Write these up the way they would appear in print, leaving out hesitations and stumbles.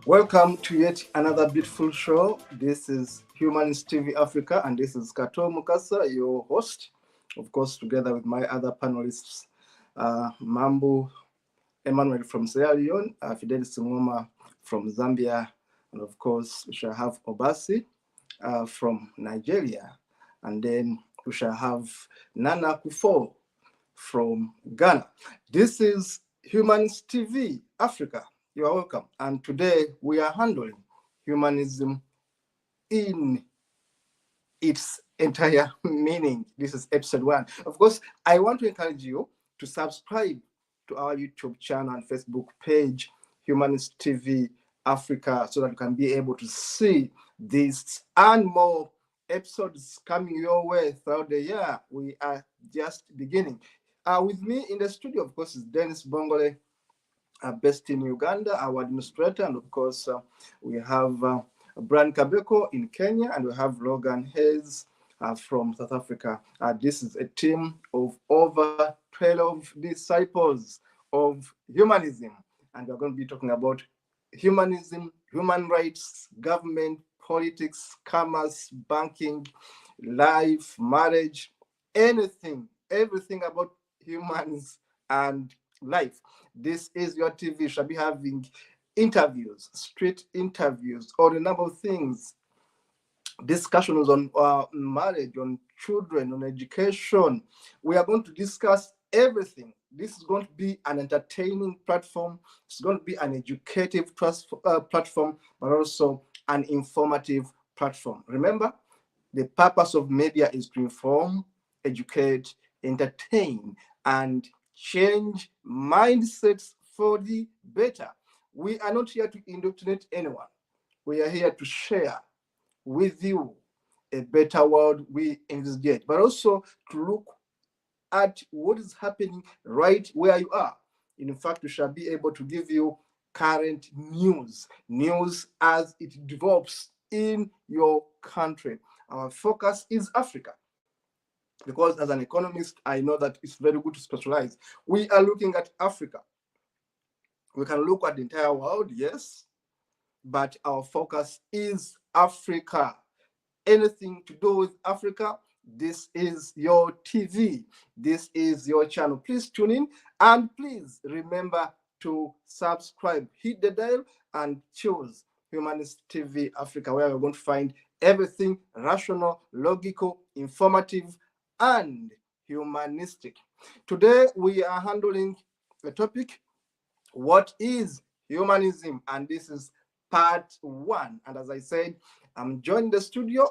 Welcome to yet another beautiful show. This is Humanism TV Africa, and this is Kato Mukasa, your host, of course, together with my other panelists, Mambu Emmanuel from Sierra Leone, Fidelis Ngoma from Zambia, and of course, we shall have Obasi from Nigeria, and then we shall have Nana Kufo from Ghana. This is Humanism TV Africa. You are welcome. And today we are handling humanism in its entire meaning. This is episode 1. Of course, I want to encourage you to subscribe to our YouTube channel and Facebook page, Humanism TV Africa, so that you can be able to see this and more episodes coming your way throughout the year. We are just beginning. With me in the studio, of course, is Dennis Bongole, based in Uganda, our administrator, and of course, we have Brian Kabeko in Kenya, and we have Logan Hayes from South Africa. This is a team of over 12 disciples of humanism, and we're going to be talking about humanism, human rights, government, politics, commerce, banking, life, marriage, everything about humans and life. This is your TV. You shall be having interviews, street interviews, on a number of things, discussions on marriage, on children, on education. We are going to discuss everything. This is going to be an entertaining platform. It's going to be an educative platform, but also an informative platform. Remember, the purpose of media is to inform, educate, entertain, and change mindsets for the better. We are not here to indoctrinate anyone. We are here to share with you a better world we envisage, but also to look at what is happening right where you are. In fact, we shall be able to give you current news as it develops in your country. Our focus is Africa, because as an economist, I know that it's very good to specialize. We are looking at Africa. We can look at the entire world, yes, but our focus is Africa. Anything to do with Africa, this is your TV. This is your channel. Please tune in, and please remember to subscribe. Hit the dial and choose Humanist TV Africa, where we're going to find everything rational, logical, informative, and humanistic. Today, we are handling the topic, what is humanism? And this is part 1. And as I said, I'm joined in the studio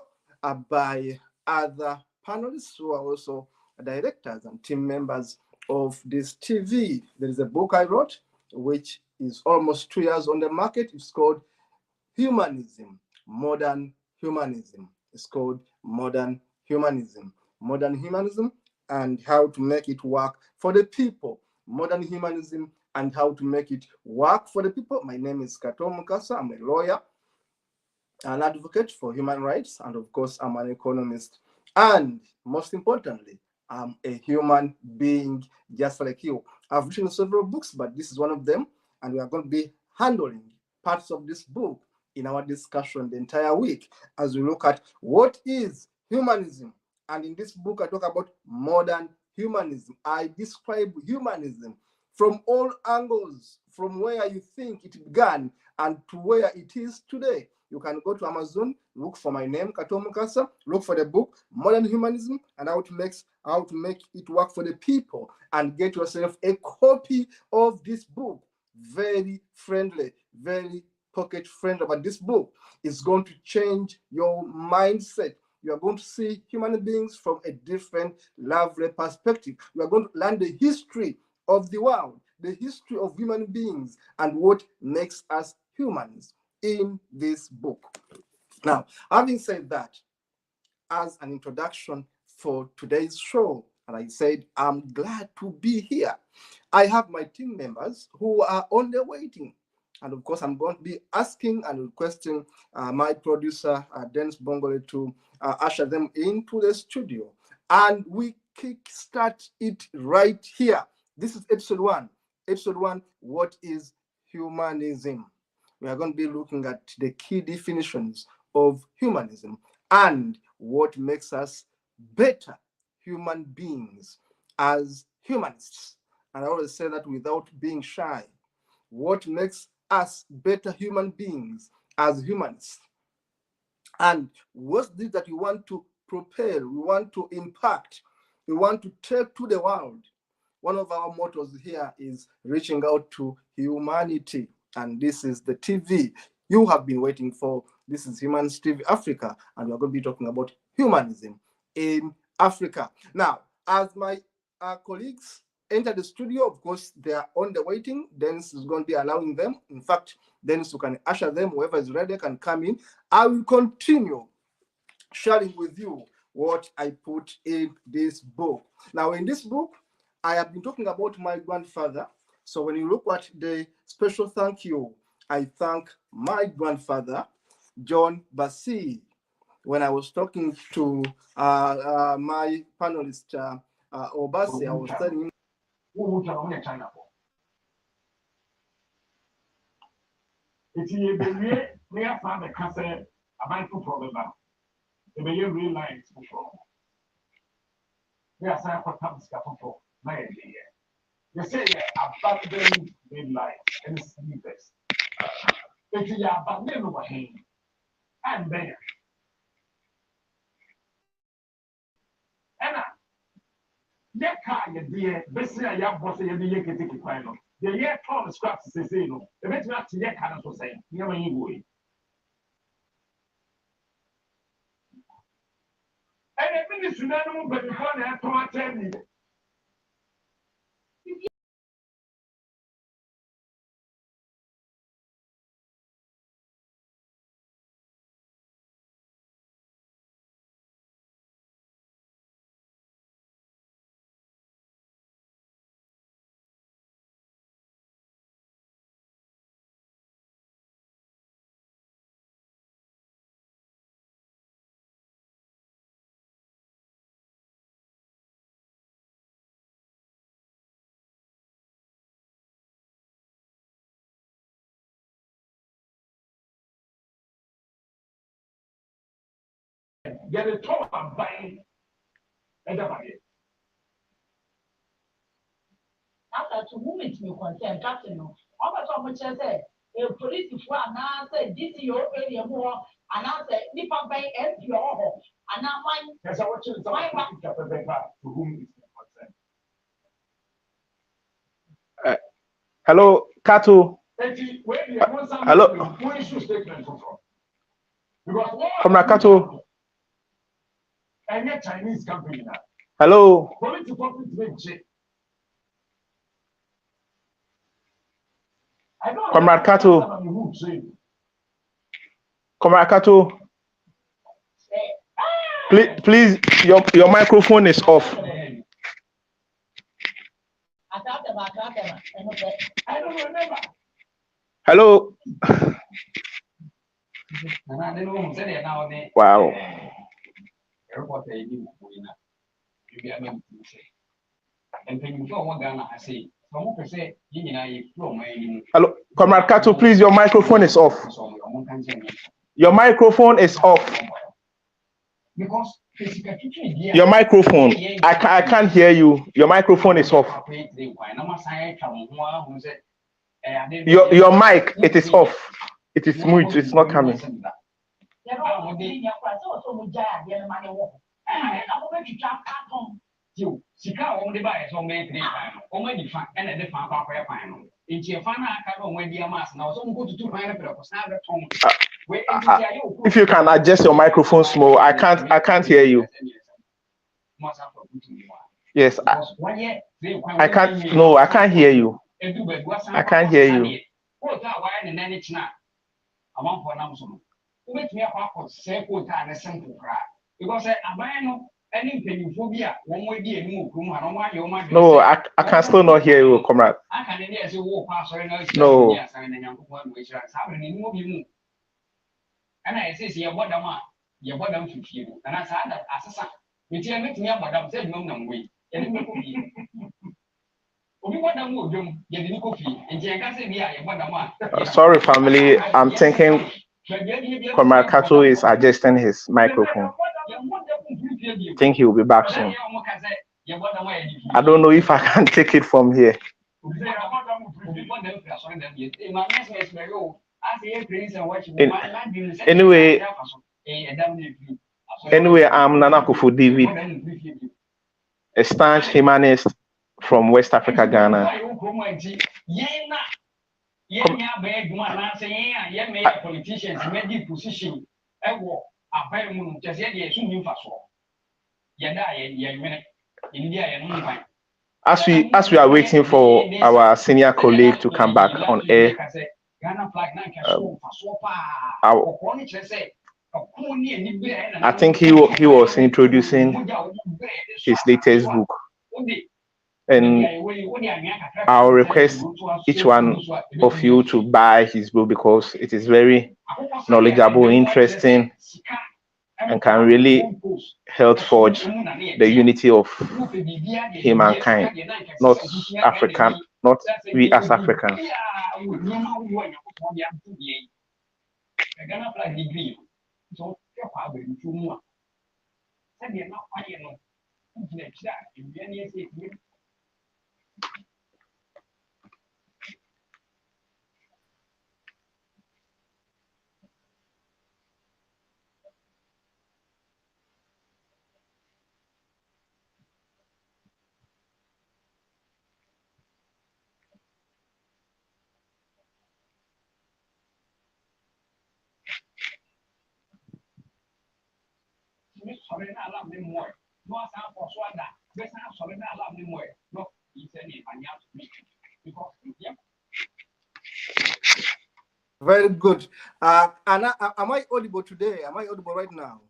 by other panelists who are also directors and team members of this TV. There is a book I wrote, which is almost 2 years on the market. It's called Humanism, Modern Humanism. It's called Modern Humanism. Modern Humanism and how to make it work for the people. Modern Humanism and how to make it work for the people. My name is Kato Mukasa. I'm a lawyer, an advocate for human rights, and of course, I'm an economist. And most importantly, I'm a human being just like you. I've written several books, but this is one of them, and we are going to be handling parts of this book in our discussion the entire week as we look at what is humanism. And in this book, I talk about modern humanism. I describe humanism from all angles, from where you think it began and to where it is today. You can go to Amazon, look for my name, Kato Mukasa, look for the book, Modern Humanism, and how to make it work for the people, and get yourself a copy of this book. Very friendly, very pocket friendly. But this book is going to change your mindset. You are going to see human beings from a different, lovely perspective. You are going to learn the history of the world, the history of human beings, and what makes us humans in this book. Now, having said that, as an introduction for today's show, and I said, I'm glad to be here. I have my team members who are on their waiting. And of course, I'm going to be asking and requesting my producer, Dennis Bongole, to usher them into the studio. And we kickstart it right here. This is episode 1. Episode 1, what is humanism? We are going to be looking at the key definitions of humanism and what makes us better human beings as humanists. And I always say that without being shy. What makes us better human beings as humanists? And what's this that we want to propel, we want to impact, we want to take to the world? One of our mottos here is reaching out to humanity. And this is the TV you have been waiting for. This is Humanism TV Africa, and we're going to be talking about humanism in Africa. Now, as my colleagues enter the studio, of course, they are on the waiting. Dennis is going to be allowing them. In fact, Dennis, you can usher them. Whoever is ready can come in. I will continue sharing with you what I put in this book. Now, in this book, I have been talking about my grandfather. So when you look at the special thank you, I thank my grandfather, John Bassi. When I was talking to my panelist, Obasi, I was telling him, it's we have found the cancer about to problem. The real life for sure. We are saying for comes capital. You say abandoned midlife and sleepers. If you are abandoned over him, and there. Anna, that car, you dear, best I have was a year to take final. The year Tom scraps the say no. The better not to yet cannot say, never anyway. And a minute to know, but before they have to attend me. Get a top and buying everybody. After 2 minutes, you concern Captain. Over so much as a police for an answer, this your area more, and answer, nip up by FPO, and now one. Yes, I want you to whom is concerned. Hello, Kato. Hello. Comrade Kato. And a Chinese company now. Hello. Comrade Kato. Comrade Kato. Please, your microphone is off. I don't remember. Hello. Wow. Hello, Comrade Kato, please, your microphone is off. Your microphone is off. Your microphone, I can't hear you. Your microphone is off. Your mic, it is off. It is mute, it's not coming. If you can adjust your microphone small, I can't hear you. Yes, I can't. No, I can't hear you. I can't hear you. No, I can still not hear you, comrade. No. And I say, "You bought them, you bought them to you." And I said, "As a son, you tell me to me about them, said no, no way." And Sorry, family. I'm thinking Comrade Kato is adjusting his microphone. I think he will be back soon. I don't know if I can take it from here. Anyway, I'm Nana Kufu David, a staunch humanist from West Africa, Ghana. As we are waiting for our senior colleague to come back on air, I think he was introducing his latest book, and I'll request each one of you to buy his book because it is very knowledgeable, interesting, and can really help forge the unity of humankind, not we as Africans. Very good. Anna, am I audible today? Am I audible right now?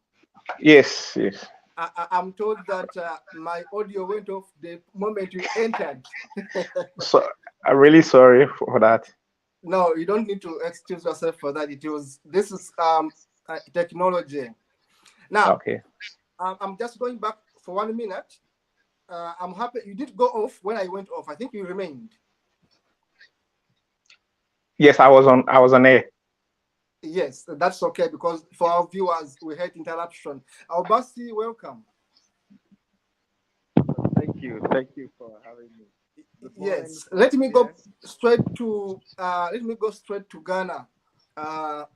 Yes. I'm told that my audio went off the moment you entered. So I'm really sorry for that. No, you don't need to excuse yourself for that. This is technology. Now, okay. I'm just going back for 1 minute. I'm happy you did go off when I went off. I think you remained. Yes, I was on air. Yes, that's okay because for our viewers we had interruption. Albasi, welcome. Thank you for having me. Yes, let me go straight to Ghana.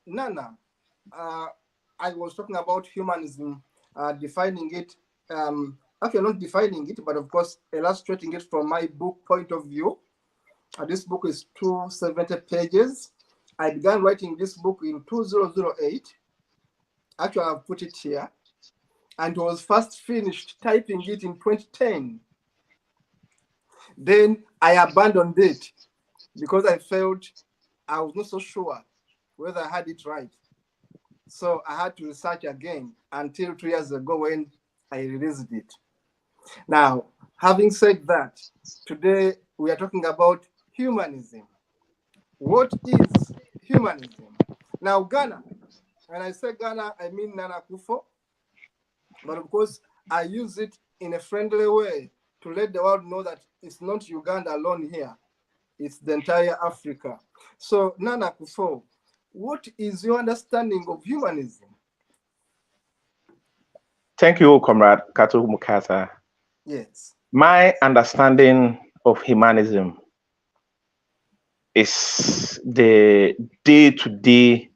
Nana, I was talking about humanism, defining it. Actually, not defining it, but of course, illustrating it from my book point of view. This book is 270 pages. I began writing this book in 2008. Actually, I've put it here. And was first finished typing it in 2010. Then I abandoned it because I felt I was not so sure whether I had it right. So I had to research again until 2 years ago when I released it. Now, having said that, today we are talking about humanism. What is humanism? Now, Ghana, when I say Ghana, I mean Nana Akufo, but of course, I use it in a friendly way to let the world know that it's not Uganda alone here. It's the entire Africa. So, Nana Akufo, what is your understanding of humanism? Thank you, Comrade Kato Mukasa. Yes. My understanding of humanism is the day-to-day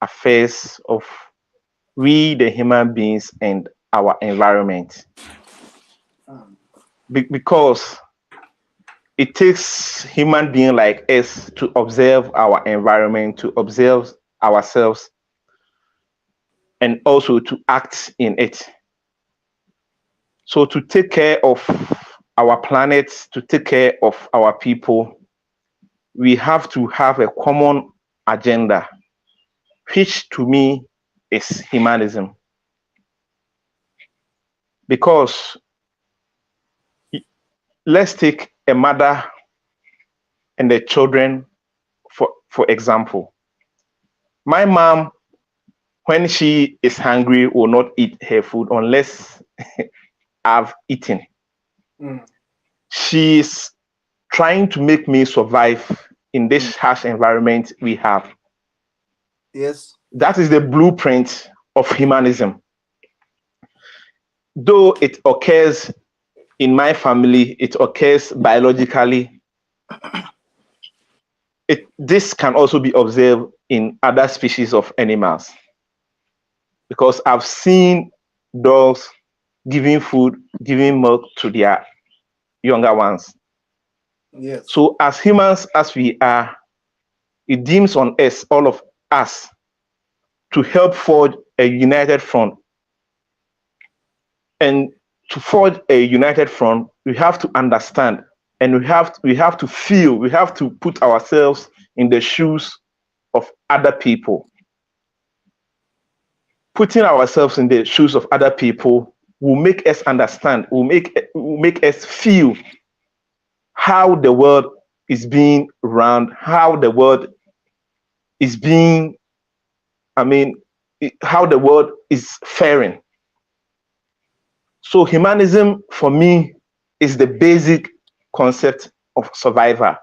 affairs of we, the human beings, and our environment. Because it takes human beings like us to observe our environment, to observe ourselves, and also to act in it. So to take care of our planet, to take care of our people, we have to have a common agenda, which to me is humanism. Because let's take a mother and the children for example. My mom, when she is hungry, will not eat her food unless I've eaten. She's trying to make me survive in this harsh environment we have. Yes. That is the blueprint of humanism. Though it occurs in my family, it occurs biologically, this can also be observed in other species of animals. Because I've seen dogs giving food, giving milk to their younger ones. Yes. So as humans as we are, it deems on us, all of us, to help forge a united front. And to forge a united front, we have to understand, and we have to feel, we have to put ourselves in the shoes of other people. Putting ourselves in the shoes of other people will make us understand, will make us feel how the world is being run, how the world is being, how the world is faring. So humanism for me is the basic concept of survival.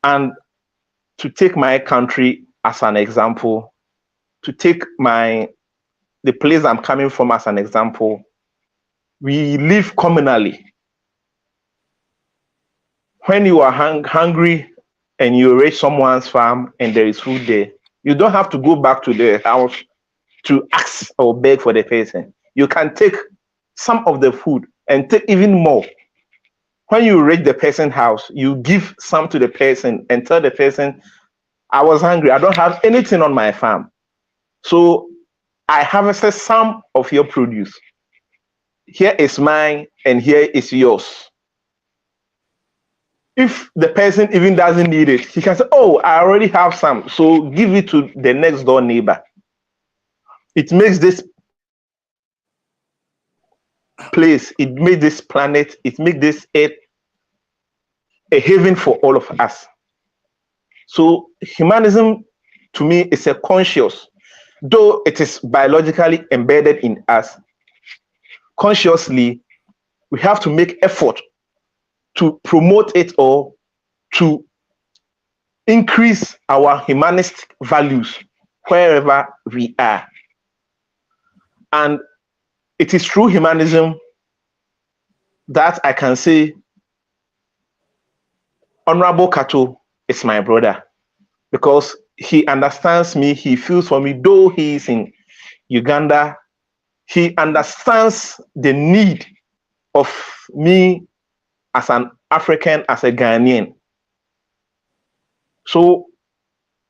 And to take my country as an example, to take the place I'm coming from as an example, we live communally. When you are hungry and you reach someone's farm and there is food there, you don't have to go back to the house to ask or beg for the person. You can take some of the food and take even more. When you reach the person's house, you give some to the person and tell the person, I was hungry. I don't have anything on my farm. So I harvested some of your produce. Here is mine and here is yours. If the person even doesn't need it, he can say, oh, I already have some. So give it to the next door neighbor. It makes this place, it makes this planet, it makes this earth a haven for all of us. So humanism to me is a conscious, though it is biologically embedded in us, consciously, we have to make effort to promote it or to increase our humanistic values wherever we are. And it is through humanism that I can say Honorable Kato is my brother, because he understands me, he feels for me, though he is in Uganda, he understands the need of me as an African, as a Ghanaian. So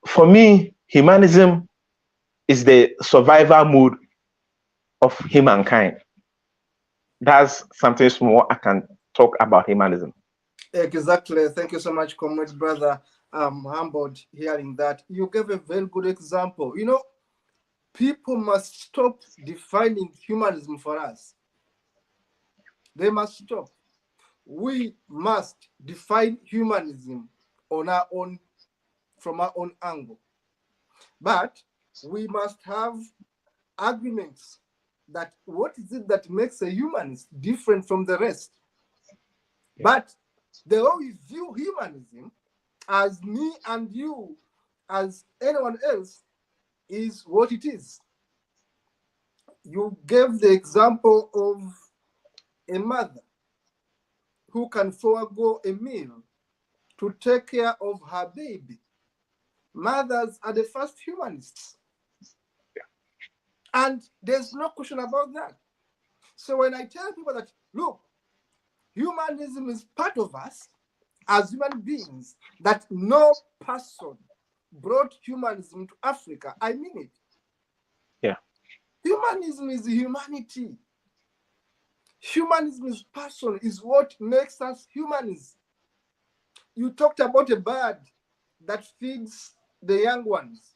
for me, humanism is the survival mode of humankind. That's something small I can talk about humanism. Exactly. Thank you so much, comrade brother. I'm humbled hearing that. You gave a very good example. You know, people must stop defining humanism for us. They must stop. We must define humanism on our own, from our own angle. But we must have arguments that what is it that makes a humanist different from the rest? Yeah. But the way we view humanism as me and you, as anyone else, is what it is. You gave the example of a mother who can forego a meal to take care of her baby. Mothers are the first humanists. And there's no question about that. So when I tell people that, look, humanism is part of us as human beings, that no person brought humanism to Africa, I mean it. Yeah. Humanism is humanity. Humanism is person, is what makes us humans. You talked about a bird that feeds the young ones.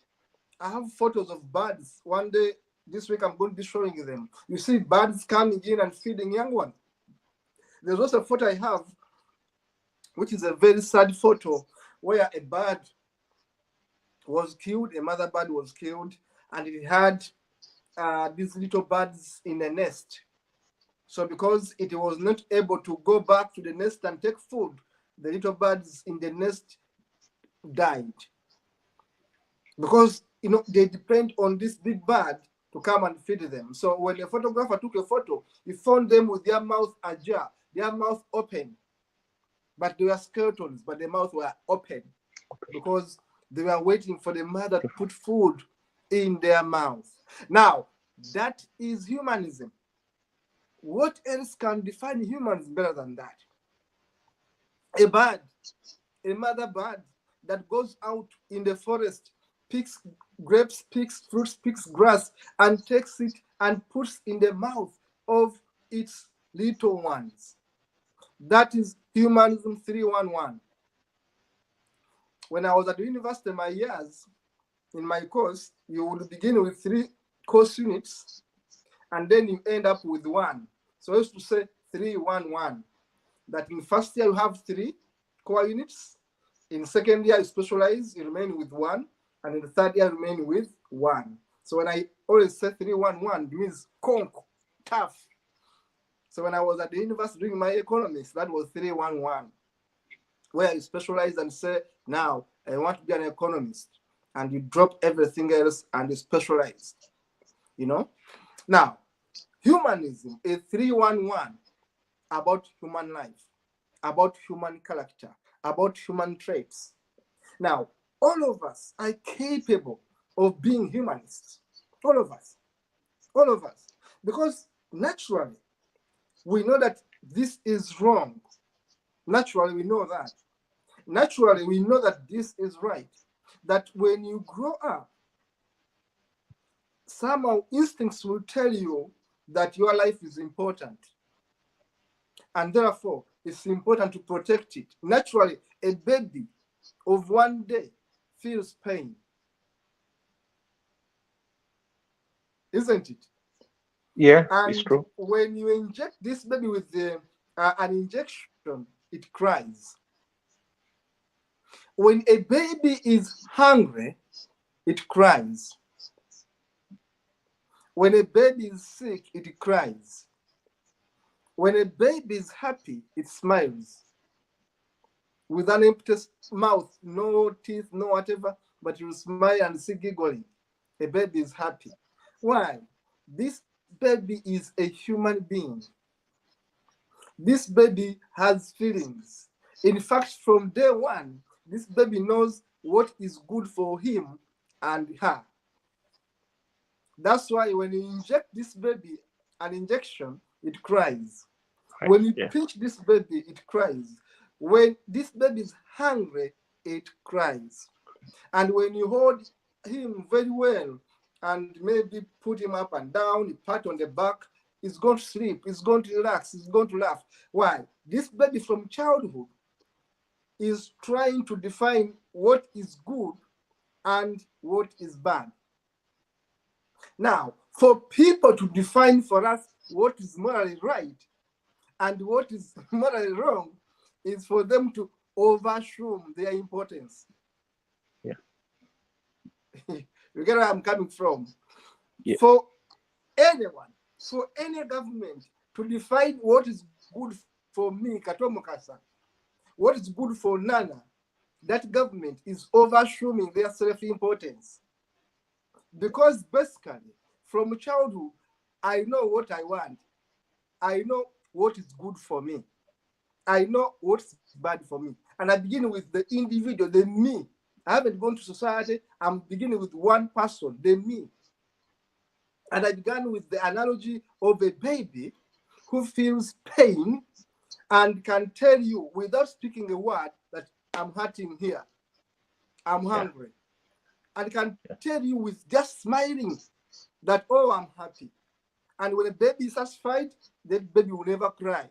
I have photos of birds. One day, this week, I'm going to be showing you them. You see birds coming in and feeding young ones. There's also a photo I have, which is a very sad photo, where a bird was killed, a mother bird was killed, and it had these little birds in a nest. So because it was not able to go back to the nest and take food, the little birds in the nest died. Because they depend on this big bird to come and feed them. So when a photographer took a photo, he found them with their mouth ajar, their mouth open. But they were skeletons, but their mouth were open because they were waiting for the mother to put food in their mouth. Now, that is humanism. What else can define humanism better than that? A bird, a mother bird that goes out in the forest, picks grapes, picks fruits, picks grass, and takes it and puts in the mouth of its little ones. That is humanism 311. When I was at the university, my years in my course, you would begin with 3 course units, and then you end up with 1. So I used to say 311. That in first year you have 3 core units. In second year you specialize, you remain with 1, and in the third year you remain with 1. So when I always say 311, it means conk, tough. So when I was at the university doing my economics, that was 311, where you specialize and say, now I want to be an economist, and you drop everything else and you specialize. Now, humanism is 311 about human life, about human character, about human traits. Now, all of us are capable of being humanists. All of us. All of us. Because naturally, we know that this is wrong. Naturally, we know that. Naturally, we know that this is right. That when you grow up, somehow instincts will tell you that your life is important. And therefore, it's important to protect it. Naturally, a baby of 1 day feels pain. Isn't it? Yeah, And it's true. when you inject this baby with an injection, it cries. When a baby is hungry, it cries. When a baby is sick, it cries. When a baby is happy, it smiles. With an empty mouth, no teeth, no whatever, but you smile and see giggling. A baby is happy. Why? This baby is a human being. This baby has feelings. In fact, from day one, this baby knows what is good for him and her. That's why when you inject this baby an injection, it cries. When you pinch this baby, it cries. When this baby is hungry, it cries. And when you hold him very well and maybe put him up and down, pat on the back, he's going to sleep, he's going to relax, he's going to laugh. Why? This baby from childhood is trying to define what is good and what is bad. Now, for people to define for us what is morally right and what is morally wrong is for them to overshow their importance. Yeah. You get where I'm coming from? Yeah. For anyone, for any government to define what is good for me, Katomokasa, what is good for Nana, that government is overshooting their self-importance. Because basically, from childhood, I know what I want. I know what is good for me. I know what's bad for me. And I begin with the individual, the me. I haven't gone to society. I'm beginning with one person, the me. And I began with the analogy of a baby who feels pain and can tell you without speaking a word that I'm hurting here. I'm hungry. And can tell you with just smiling that, oh, I'm happy. And when a baby is satisfied, that baby will never cry.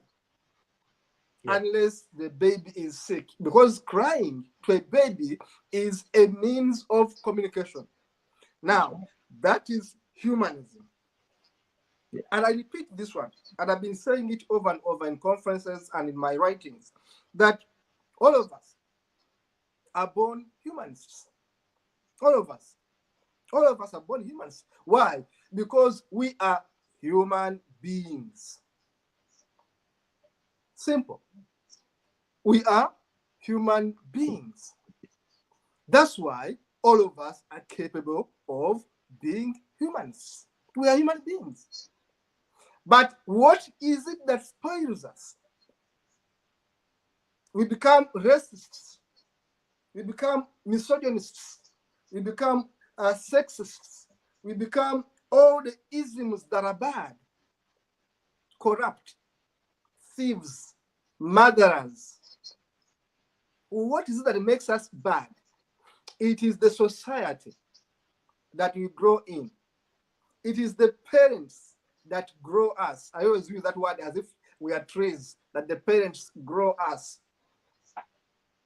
Unless the baby is sick. Because crying to a baby is a means of communication. Now, that is humanism. And I repeat this one, and I've been saying it over and over in conferences and in my writings, that all of us are born humanists. All of us. All of us are born humans. Why? Because we are human beings. Simple. We are human beings. That's why all of us are capable of being humans. We are human beings. But what is it that spoils us? We become racists. We become misogynists. We become sexists. We become all the isms that are bad, corrupt, thieves, murderers. What is it that makes us bad? It is the society that we grow in. It is the parents that grow us. I always use that word as if we are trees, that the parents grow us.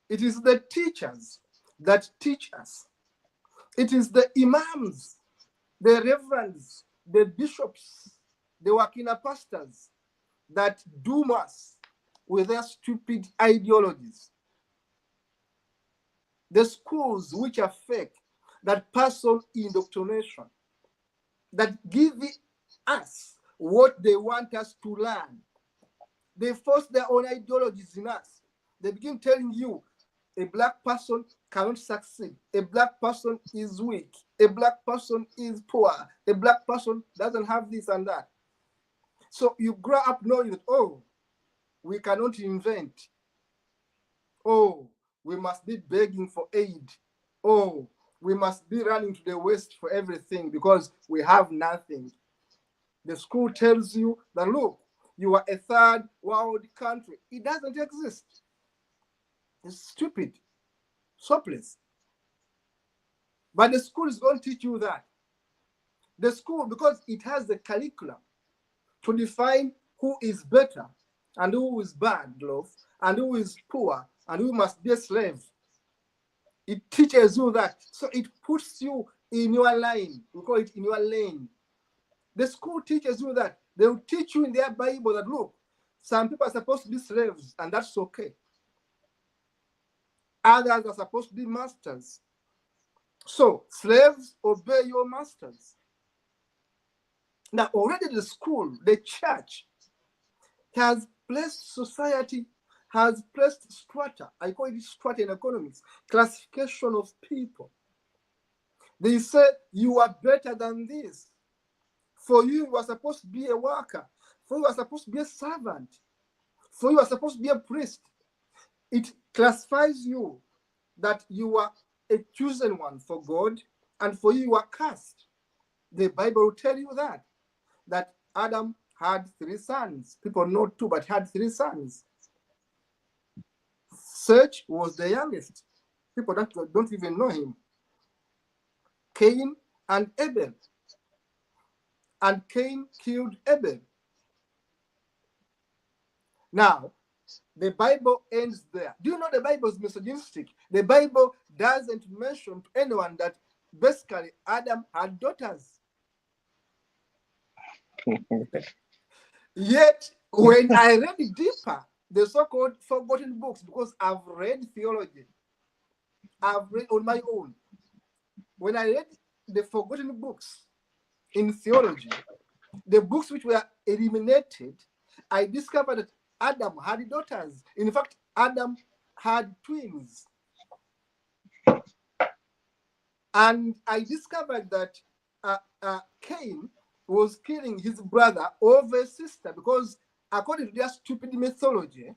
It is the teachers that teach us. It is the imams, the reverends, the bishops, the wakina pastors that doom us with their stupid ideologies. The schools which are fake, that pass on indoctrination, that give us what they want us to learn. They force their own ideologies in us. They begin telling you a black person cannot succeed. A black person is weak. A black person is poor. A black person doesn't have this and that. So you grow up knowing that, oh, we cannot invent. Oh, we must be begging for aid. Oh, we must be running to the West for everything because we have nothing. The school tells you that, look, you are a third world country. It doesn't exist. It's stupid, hopeless. But the school is going to teach you that. The school, because it has the curriculum to define who is better and who is bad, love, and who is poor and who must be a slave. It teaches you that. So it puts you in your line. We call it in your lane. The school teaches you that. They will teach you in their Bible that, look, some people are supposed to be slaves, and that's okay. Others are supposed to be masters. So, slaves, obey your masters. Now, already the school, the church, has placed society, has placed strata. I call it strata in economics, classification of people. They say, you are better than this. For you, you are supposed to be a worker. For you are supposed to be a servant. For you are supposed to be a priest. It classifies you that you are a chosen one for God, and for you, you are cursed. The Bible will tell you that Adam had 3 sons. People know 2, but had 3 sons. Seth was the youngest. People don't even know him. Cain and Abel. And Cain killed Abel. Now, the Bible ends there. Do you know the Bible is misogynistic? The Bible doesn't mention to anyone that basically Adam had daughters. Yet, when I read deeper, the so-called forgotten books, because I've read theology, I've read on my own. When I read the forgotten books in theology, the books which were eliminated, I discovered that Adam had daughters. In fact, Adam had twins. And I discovered that Cain was killing his brother over a sister because, according to their stupid mythology,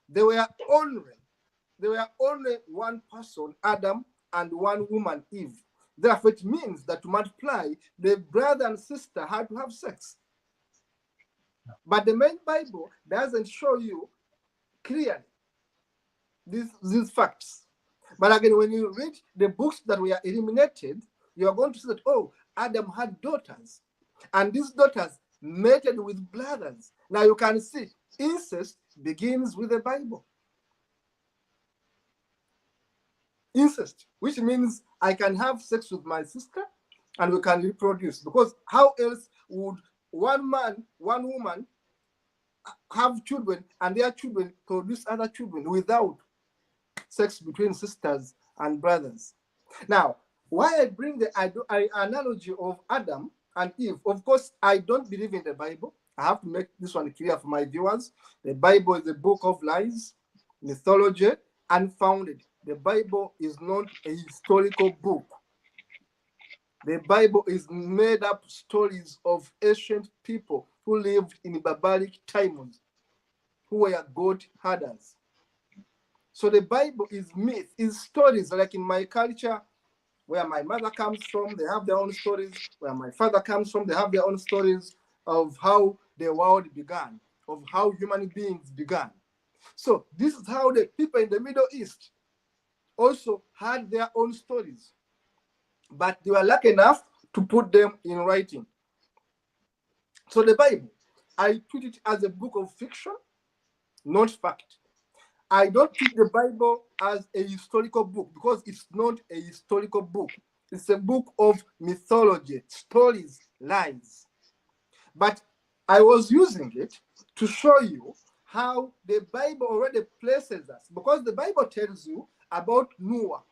they were only one person, Adam, and one woman, Eve. Therefore, it means that to multiply, the brother and sister had to have sex. But the main Bible doesn't show you clearly these facts. But again, when you read the books that were eliminated, you are going to see that, oh, Adam had daughters, and these daughters mated with brothers. Now you can see incest begins with the Bible. Incest, which means I can have sex with my sister and we can reproduce. Because how else would one man, one woman have children and their children produce other children without sex between sisters and brothers? Now, why I bring the analogy of Adam and Eve, of course, I don't believe in the Bible. I have to make this one clear for my viewers. The Bible is a book of lies, mythology, unfounded. The Bible is not a historical book. The Bible is made up stories of ancient people who lived in barbaric times, who were goat herders. So the Bible is myth, is stories. Like in my culture, where my mother comes from, they have their own stories. Where my father comes from, they have their own stories of how the world began, of how human beings began. So this is how the people in the Middle East also had their own stories, but they were lucky enough to put them in writing. So the Bible, I treat it as a book of fiction, not fact. I don't treat the Bible as a historical book because it's not a historical book. It's a book of mythology, stories, lies. But I was using it to show you how the Bible already places us, because the Bible tells you about Noah.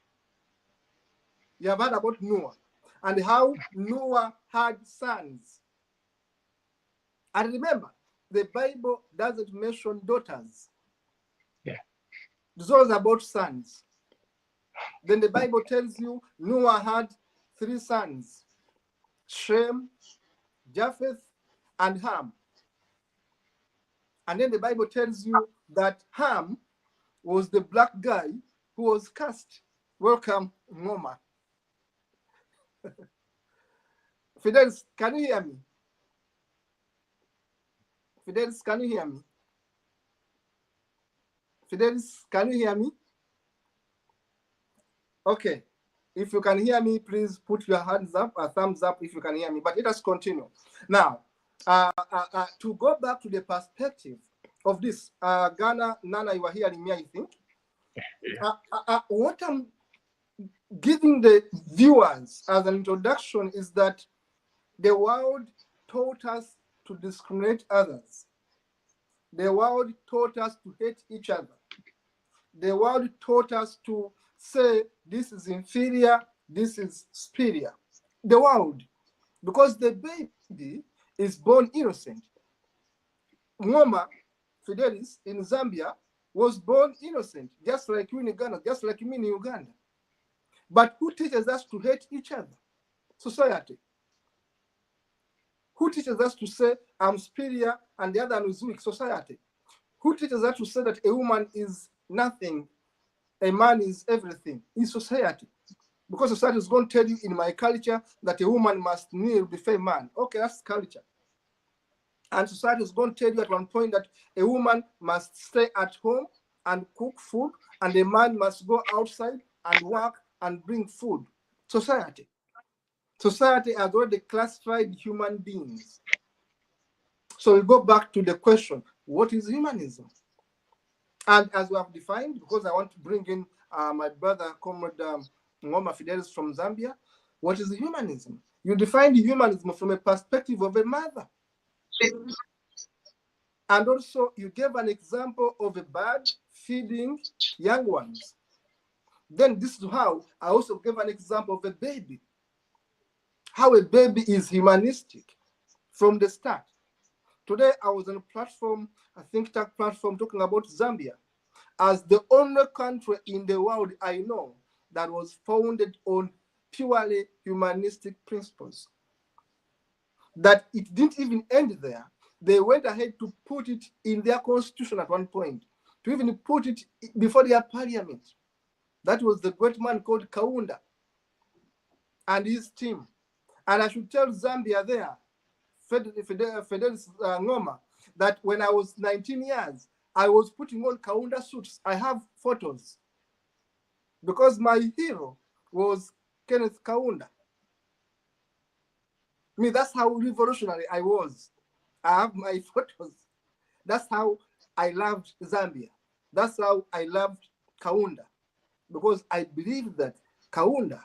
You have heard about Noah and how Noah had sons. And remember, the Bible doesn't mention daughters. Yeah. It's always about sons. Then the Bible tells you Noah had 3 sons, Shem, Japheth, and Ham. And then the Bible tells you that Ham was the black guy who was cursed. Welcome, Ngoma. Fidelis, can you hear me? Fidelis, can you hear me? Fidelis, can you hear me? Okay. If you can hear me, please put your hands up, a thumbs up if you can hear me. But let us continue. Now, to go back to the perspective of this, Ghana, Nana, you are hearing me, I think. What I'm giving the viewers as an introduction is that the world taught us to discriminate others. The world taught us to hate each other. The world taught us to say this is inferior, this is superior. The world, because the baby is born innocent. Ngoma Fidelis in Zambia was born innocent, just like you in Ghana, just like me in Uganda. But who teaches us to hate each other? Society. Who teaches us to say I'm superior and the other one is weak? Society. Who teaches us to say that a woman is nothing, a man is everything? In society. Because society is going to tell you in my culture that a woman must kneel before a man. Okay, that's culture. And society is going to tell you at one point that a woman must stay at home and cook food, and a man must go outside and work and bring food. Society. Society has already classified human beings. So we go back to the question, what is humanism? And as we have defined, because I want to bring in my brother, Comrade Ngoma Fidelis from Zambia, what is humanism? You define humanism from a perspective of a mother. And also, you gave an example of a bird feeding young ones. Then this is how I also gave an example of a baby. How a baby is humanistic from the start. Today, I was on a platform, a think tank platform, talking about Zambia as the only country in the world I know that was founded on purely humanistic principles. That it didn't even end there. They went ahead to put it in their constitution at one point, to even put it before their parliament. That was the great man called Kaunda and his team. And I should tell Zambia there, Fidelis Ngoma, that when I was 19 years, I was putting on Kaunda suits. I have photos because my hero was Kenneth Kaunda. I mean, that's how revolutionary I was. I have my photos. That's how I loved Zambia. That's how I loved Kaunda, because I believe that Kaunda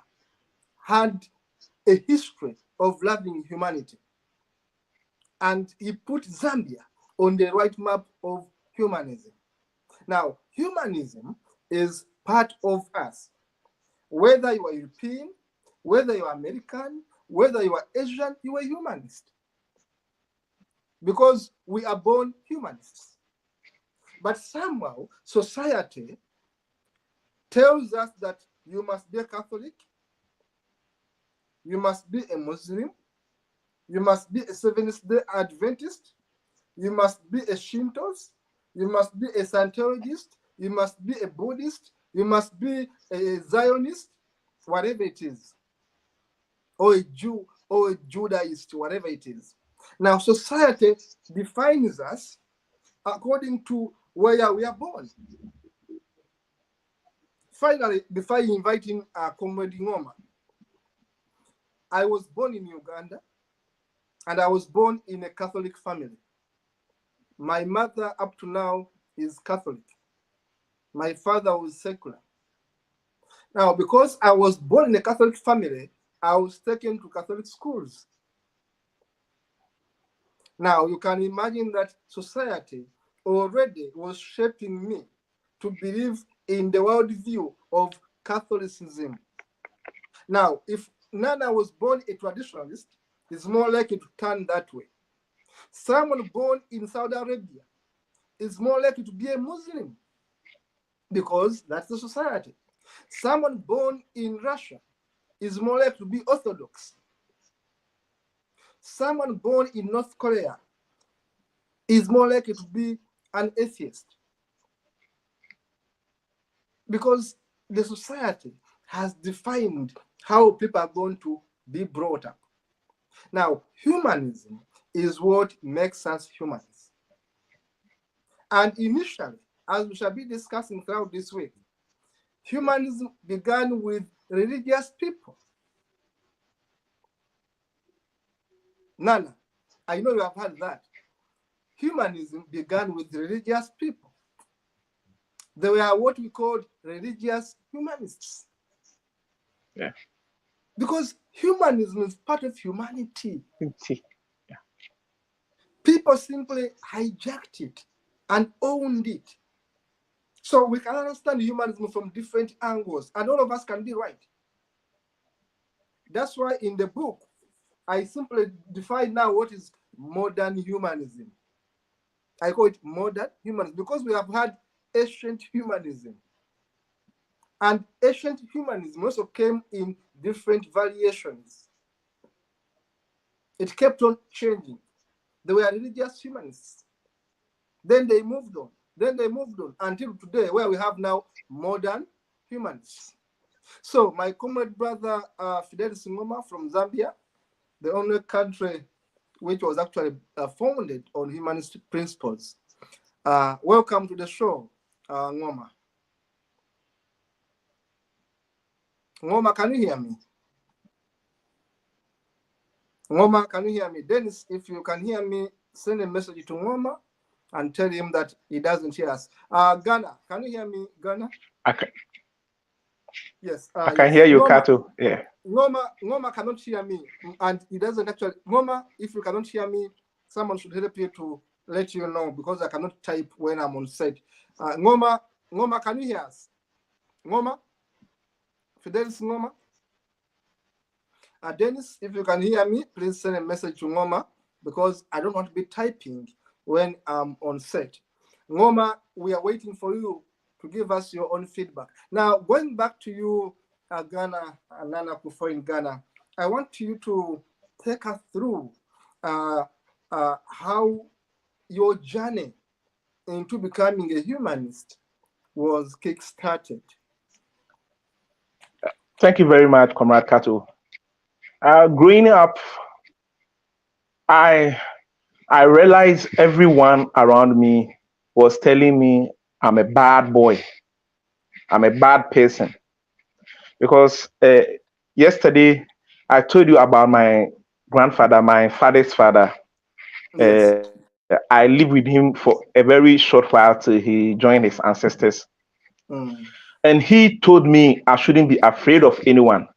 had a history of loving humanity. And he put Zambia on the right map of humanism. Now, humanism is part of us. Whether you are European, whether you are American, whether you are Asian, you are humanist. because we are born humanists. But somehow society tells us that you must be a Catholic, you must be a Muslim, you must be a Seventh-day Adventist, you must be a Shintos, you must be a Scientologist, you must be a Buddhist, you must be a Zionist, whatever it is, or a Jew or a Judaist, whatever it is. Now, society defines us according to where we are born. Finally, before inviting Comrade Ngoma, I was born in Uganda, and I was born in a Catholic family. My mother, up to now, is Catholic. My father was secular. Now, because I was born in a Catholic family, I was taken to Catholic schools. Now, you can imagine that society already was shaping me to believe in the worldview of Catholicism. Now, if Nana was born a traditionalist, is more likely to turn that way. Someone born in Saudi Arabia is more likely to be a Muslim because that's the society. Someone born in Russia is more likely to be Orthodox. Someone born in North Korea is more likely to be an atheist because the society has defined how people are going to be brought up. Now, humanism is what makes us humans. And initially, as we shall be discussing throughout this week, humanism began with religious people. Nana, I know you have heard that. Humanism began with religious people. They were what we called religious humanists. Yeah. Because humanism is part of humanity. Yeah. People simply hijacked it and owned it. So we can understand humanism from different angles, and all of us can be right. That's why in the book, I simply define now what is modern humanism. I call it modern humanism because we have had ancient humanism. And ancient humanism also came in different variations. It kept on changing. They were religious humanists. Then they moved on. Then they moved on until today, where we have now modern humanists. So my comrade brother Fidelis Ngoma from Zambia, the only country which was actually founded on humanistic principles. Welcome to the show, Ngoma. Ngoma, can you hear me? Ngoma, can you hear me? Dennis, if you can hear me, send a message to Ngoma and tell him that he doesn't hear us. Ghana, can you hear me, Ghana? Yes. I can hear you, Kato. Yeah. Ngoma cannot hear me, and he doesn't actually. Ngoma, if you cannot hear me, someone should help you to let you know because I cannot type when I'm on set. Ngoma, can you hear us? Ngoma, Fidelis Ngoma. Dennis, if you can hear me, please send a message to Ngoma because I don't want to be typing when I'm on set. Ngoma, we are waiting for you to give us your own feedback. Now, going back to you, Ghana, Nana Kufo in Ghana, I want you to take us through how your journey into becoming a humanist was kick-started. Thank you very much, Comrade Kato. Growing up, I realized everyone around me was telling me I'm a bad boy. I'm a bad person. Because yesterday, I told you about my grandfather, my father's father. Yes. I lived with him for a very short while till he joined his ancestors. And he told me I shouldn't be afraid of anyone.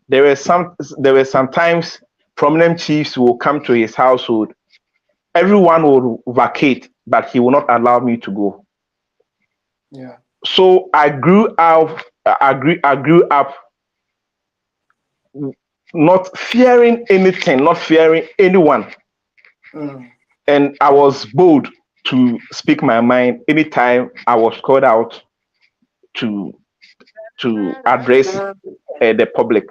There were sometimes prominent chiefs will come to his household. Everyone would vacate, but he will not allow me to go. Yeah. So I grew up not fearing anything, not fearing anyone. and I was bold to speak my mind anytime I was called out to address the public.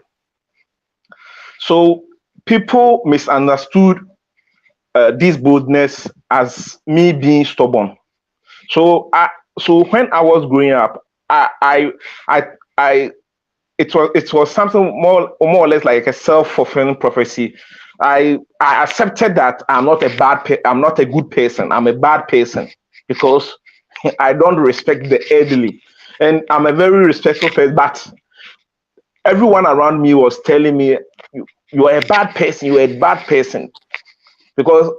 So people misunderstood this boldness as me being stubborn. So so when I was growing up, I I I, I it was something more or less like a self-fulfilling prophecy. I accepted that I'm not a good person. I'm a bad person because I don't respect the elderly, and I'm a very respectful person. But everyone around me was telling me, you are a bad person. You are a bad person because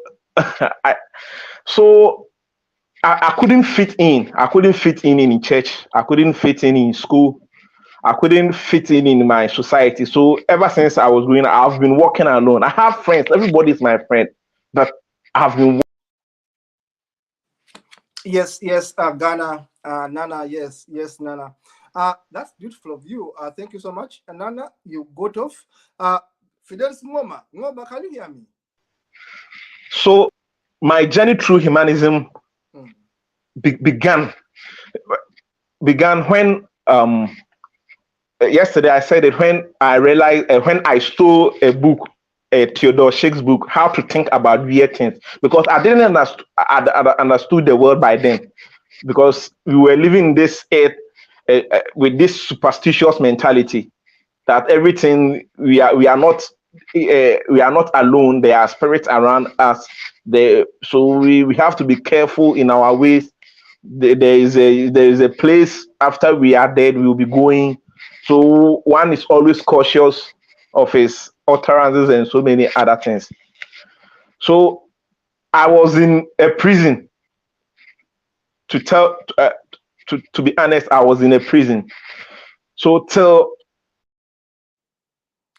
I so I couldn't fit in. I couldn't fit in church. I couldn't fit in school. I couldn't fit in my society. So ever since I was growing up, I've been walking alone. I have friends. Everybody's my friend, but I've been. Yes, yes, Ghana, Nana, yes, yes, Nana. That's beautiful of you. Thank you so much. Nana, you got off. Fidelis Ngoma, can you hear me? So my journey through humanism began when yesterday I said it when I realized when I stole a book, a Theodore Shakespeare's book, How to Think About Weird Things, because I didn't understood the world by then, because we were living in this earth with this superstitious mentality that everything we are not alone. There are spirits around us. So we have to be careful in our ways. There is a place after we are dead we will be going. So one is always cautious of his utterances and so many other things. So I was in a prison. To be honest, I was in a prison. So till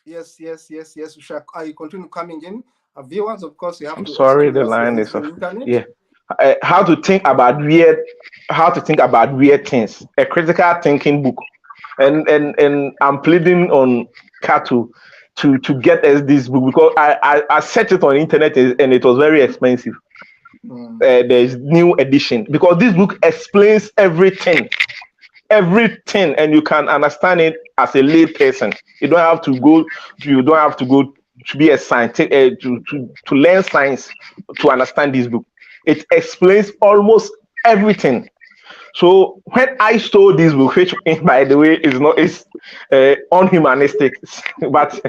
Yes, yes, yes, yes. We shall, you continue coming in. Viewers, of course, you have I'm to sorry, excuse the us. There line is is the off. internet. Yeah. How to think about weird things. A critical thinking book, and I'm pleading on Kato to get us this book because I set it on internet and it was very expensive. There's new edition because this book explains everything, and you can understand it as a lay person. You don't have to go. You don't have to go to be a scientist to learn science to understand this book. It explains almost everything. So when I stole this book, which by the way is not is unhumanistic, but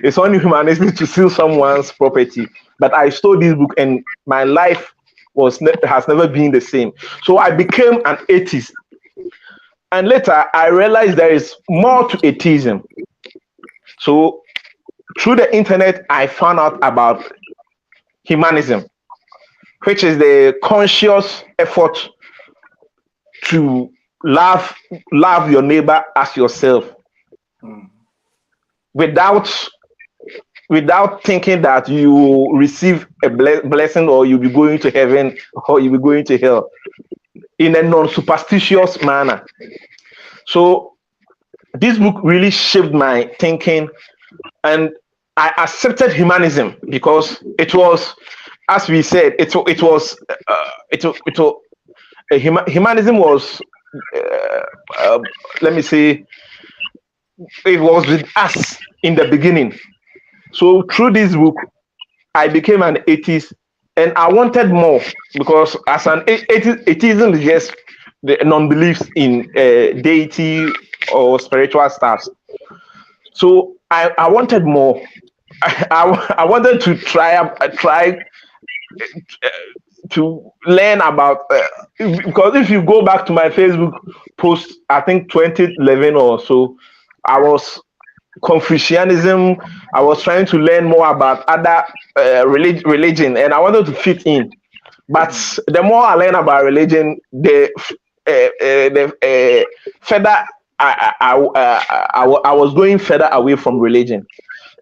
it's unhumanistic to steal someone's property. But I stole this book, and my life has never been the same. So I became an atheist, and later I realized there is more to atheism. So through the internet, I found out about humanism, which is the conscious effort to love your neighbor as yourself, without thinking that you will receive a blessing or you'll be going to heaven or you'll be going to hell, in a non-superstitious manner. So this book really shaped my thinking, and I accepted humanism because it was, as we said, humanism was, let me say, it was with us in the beginning. So through this book, I became an atheist, and I wanted more because as an atheism is just the non-beliefs in deity or spiritual stuff. So I wanted more. I wanted to try to learn about because if you go back to my Facebook post, I think 2011 or so, I was Confucianism. I was trying to learn more about other religion, and I wanted to fit in. But the more I learn about religion, the further I was going further away from religion.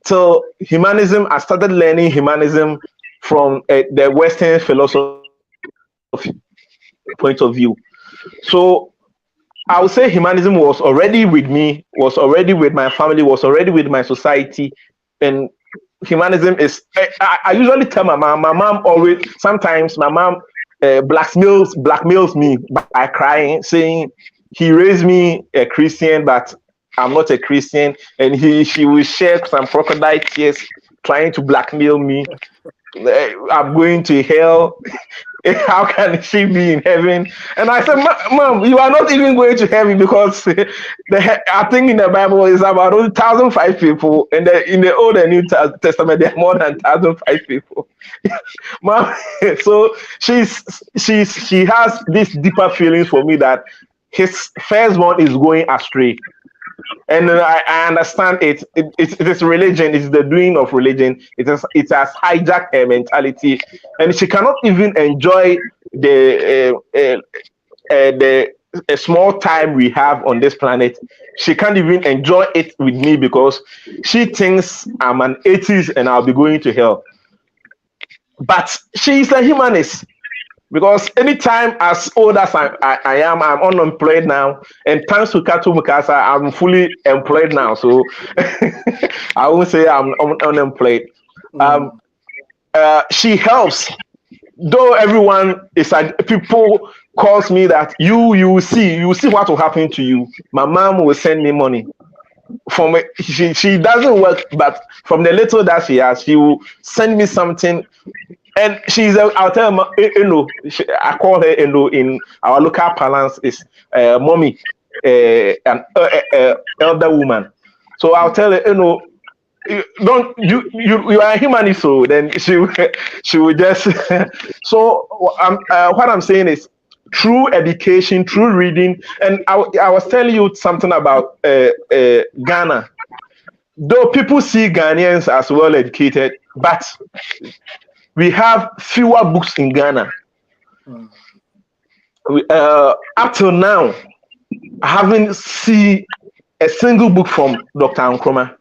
So humanism, I started learning humanism from the Western philosophy point of view. So I would say humanism was already with me, was already with my family, was already with my society, and humanism is, I usually tell my mom always, sometimes my mom blackmails me by crying, saying he raised me a Christian, but I'm not a Christian, and she will shed some crocodile tears trying to blackmail me. I'm going to hell. How can she be in heaven? And I said, Mom, you are not even going to heaven, because I think in the Bible is about only 1,005 people, and in the Old and New Testament there are more than 1,005 people. Mom, so she has this deeper feelings for me that his firstborn is going astray. And I understand it is religion. It's the doing of religion. It has hijacked her mentality, and she cannot even enjoy the a small time we have on this planet. She can't even enjoy it with me, because she thinks I'm an atheist and I'll be going to hell. But she is a humanist. Because anytime, as old as I am, I'm unemployed now, and thanks to Kato Mukasa, I'm fully employed now. So I won't say I'm unemployed. She helps, though everyone is like, people calls me that you will see what will happen to you. My mom will send me money. From she doesn't work, but from the little that she has, she will send me something. And I'll tell her, I call her Eno in our local parlance is mommy, an elder woman. So I'll tell her, you are a humanist, so then she will just. So what I'm saying is, through education, through reading, and I was telling you something about Ghana. Though people see Ghanaians as well educated, but we have fewer books in Ghana. Up till now, I haven't seen a single book from Dr. Nkrumah.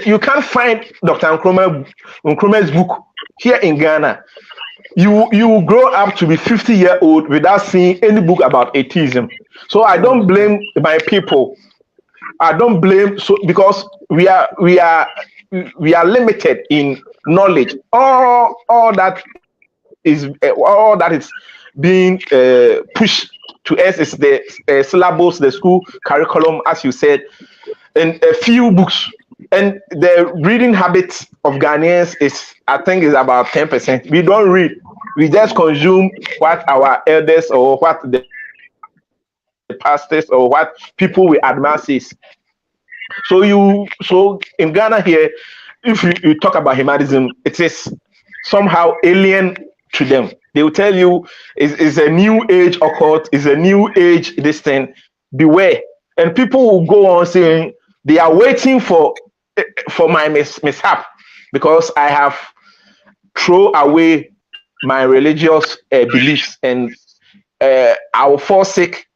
You can't find Dr. Nkrumah's book here in Ghana. You will grow up to be 50-year-old without seeing any book about atheism. So I don't blame my people. I don't blame, because we are limited in knowledge. All that is being pushed to us is the syllabus, the school curriculum, as you said, and a few books. And the reading habit of Ghanaians I think is about 10%. We don't read. We just consume what our elders or what the pastors or what people we admire says. So in Ghana here, if you talk about humanism, it is somehow alien to them. They will tell you it's a new age occult, it's a new age this thing. Beware. And people will go on saying they are waiting for my mishap, because I have thrown away my religious beliefs, and I will fall sick,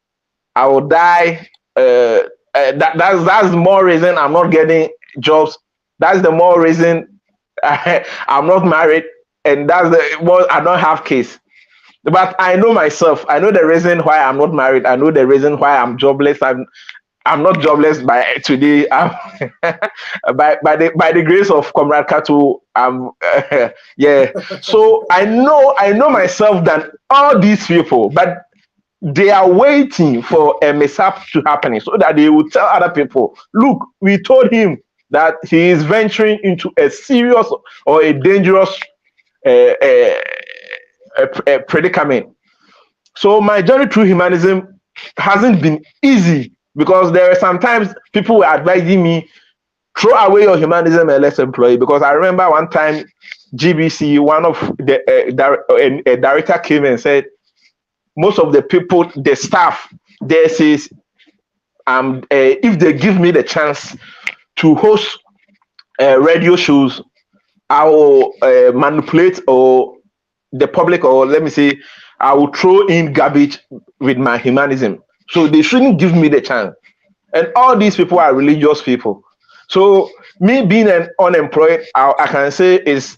I will die. That's the more reason I'm not getting jobs. That's the more reason I'm not married, and that's the more I don't have kids. But I know myself. I know the reason why I'm not married. I know the reason why I'm jobless. I'm not jobless by today. By the grace of Comrade Kato, yeah. So I know myself than all these people, but they are waiting for a mishap to happen so that they will tell other people, look, we told him that he is venturing into a serious or a dangerous predicament. So my journey through humanism hasn't been easy, because there are sometimes people were advising me, throw away your humanism and let's employ it. Because I remember one time GBC, one of the director came and said, most of the people, the staff there says, if they give me the chance to host radio shows, I will manipulate or the public, or let me say, I will throw in garbage with my humanism. So they shouldn't give me the chance. And all these people are religious people. So me being an unemployed, I can say is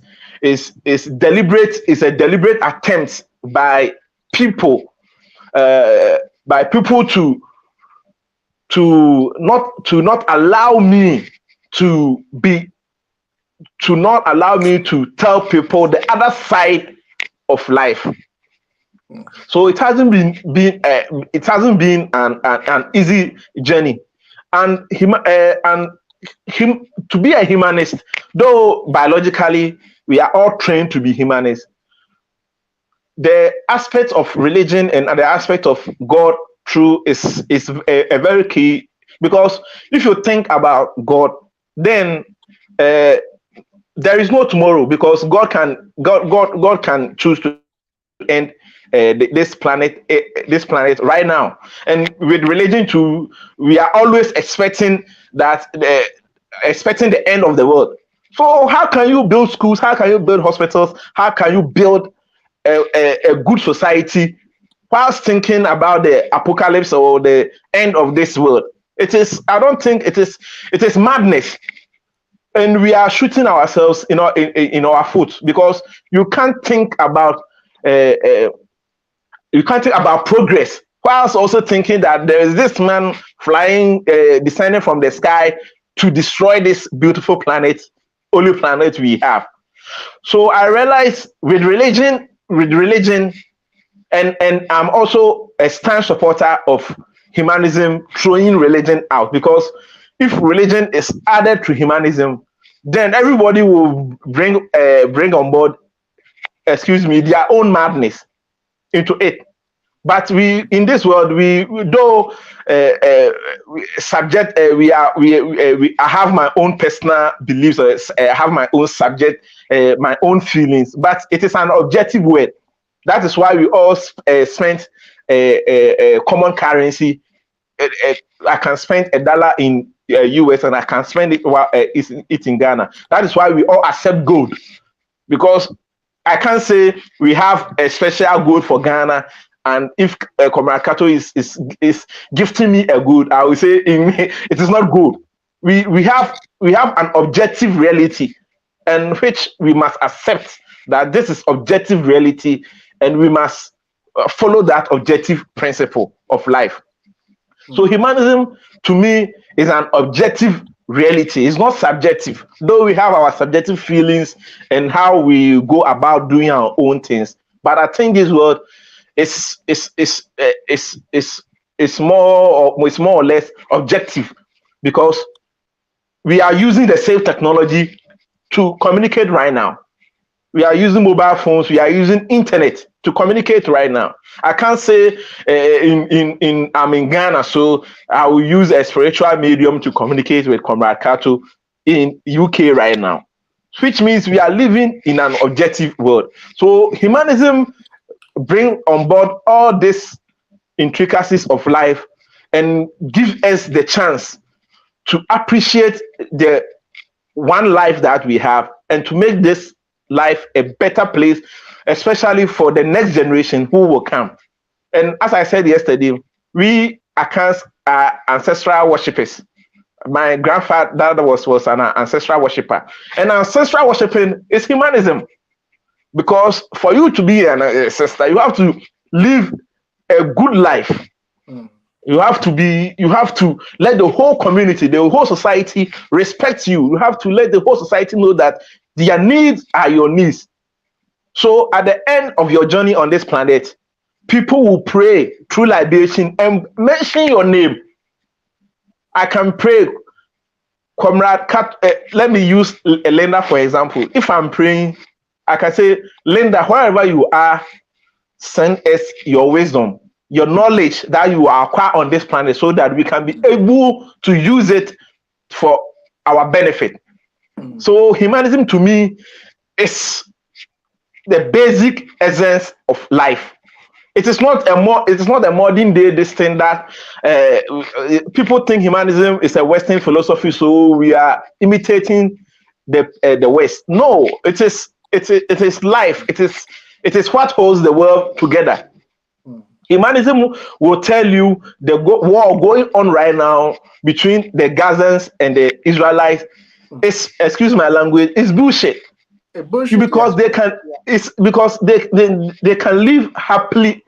deliberate. It's a deliberate attempt by people to not allow me to be to not allow me to tell people the other side of life. So it hasn't been an easy journey, and him to be a humanist, though biologically we are all trained to be humanists. The aspect of religion and the aspect of God through is a very key, because if you think about God, then there is no tomorrow, because God can choose to end this planet right now. And with religion too, we are always expecting the end of the world. So how can you build schools? How can you build hospitals? How can you build a good society whilst thinking about the apocalypse or the end of this world? I don't think it is madness. And we are shooting ourselves in our foot, because you can't think about progress whilst also thinking that there is this man flying, descending from the sky to destroy this beautiful planet, only planet we have. So I realize with religion, and I'm also a stand supporter of humanism throwing religion out, because if religion is added to humanism, then everybody will bring on board, their own madness into it. But we in this world, I have my own personal beliefs, I have my own subject, my own feelings, but it is an objective word. That is why we all spend a common currency. I can spend $1 in US and I can spend it in Ghana. That is why we all accept gold, because I can't say we have a special gold for Ghana, and if Comrade Kato is gifting me a gold, I will say it is not gold. We have an objective reality, and which we must accept that this is objective reality, and we must follow that objective principle of life. So humanism, to me, is an objective reality. It's not subjective, though we have our subjective feelings and how we go about doing our own things. But I think this world is more or less objective, because we are using the same technology to communicate right now. We are using mobile phones. We are using internet to communicate right now. I can't say I'm in Ghana, so I will use a spiritual medium to communicate with Comrade Kato in UK right now, which means we are living in an objective world. So humanism bring on board all these intricacies of life and give us the chance to appreciate the one life that we have, and to make this life a better place, especially for the next generation who will come. And as I said yesterday, we Akans are ancestral worshippers. My grandfather was an ancestral worshipper, and ancestral worshiping is humanism, because for you to be an ancestor, you have to live a good life. You have to let the whole community, the whole society respect you. You have to let the whole society know that their needs are your needs. So at the end of your journey on this planet, people will pray through libation and mention your name. I can pray, Comrade Kat, let me use Linda for example. If I'm praying, I can say, Linda, wherever you are, send us your wisdom, your knowledge that you are acquired on this planet, so that we can be able to use it for our benefit. So humanism to me is the basic essence of life. It is not a modern day this thing that people think humanism is a Western philosophy, so we are imitating the West. No, it is life. It is what holds the world together. Humanism will tell you the war going on right now between the Gazans and the Israelites is, excuse my language, is bullshit. Because they can, it's because they can live happily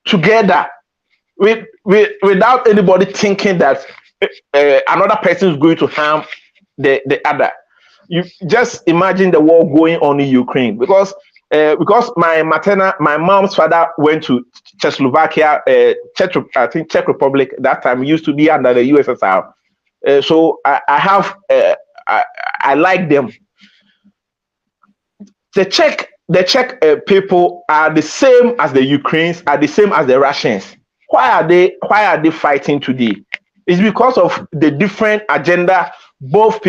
together without anybody thinking that another person is going to harm the other. You just imagine the war going on in Ukraine because my mom's father went to Czechoslovakia, I think Czech Republic that time used to be under the USSR. So I have I like them. The Czech people are the same as the Ukrainians, are the same as the Russians. Why are they fighting today? It's because of the different agenda both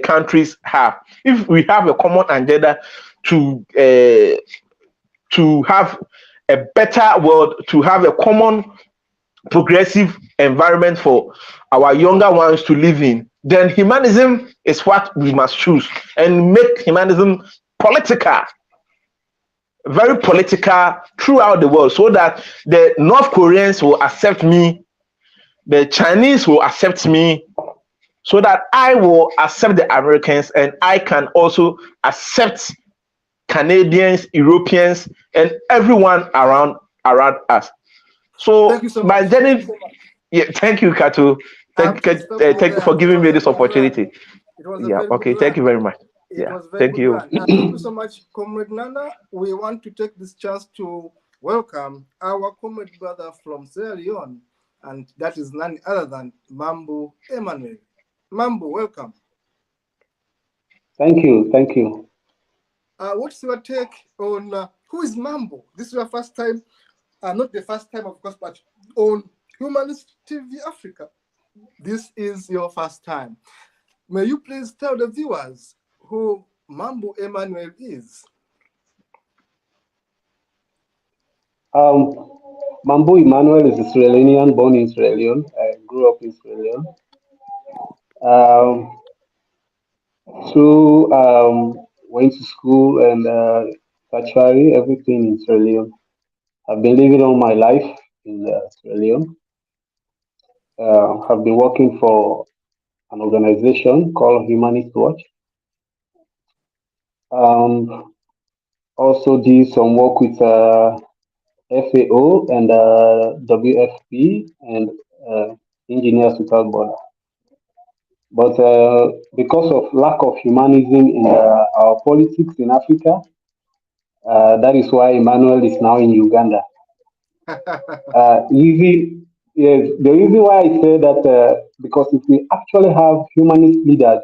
countries have. If we have a common agenda to have a better world, to have a common progressive environment for our younger ones to live in, then humanism is what we must choose and make humanism political, very political throughout the world, so that the North Koreans will accept me, the Chinese will accept me, so that I will accept the Americans and I can also accept Canadians, Europeans, and everyone around us. Thank So you so my much. journey, yeah, thank you, Kato. I have to stop you Thank you there. for It giving was me a this good run. opportunity. It was a Yeah, very good okay, thank run. you very much. It Yeah, was a very thank good you. run. Thank you so much, Comrade Nana. We want to take this chance to welcome our comrade brother from Sierra Leone, and that is none other than Mambu Emmanuel. Mambu, welcome. Thank you. Thank you. What's your take on who is Mambu? This is your first time, not the first time, of course, but on Humanist TV Africa. This is your first time. May you please tell the viewers who Mambu Emmanuel is? Um, Mambo Emmanuel is a Sierra Leonean, born in Sierra Leone. I grew up in Sierra Leone. Um, Went to school and tertiary, everything in Sierra Leone. I've been living all my life in Sierra Leone. Have been working for an organization called Humanist Watch. Um, Also did some work with FAO and WFP and Engineers Without Borders. But because of lack of humanism in our politics in Africa, that is why Emmanuel is now in Uganda. Yes, the reason why I say that because if we actually have humanist leaders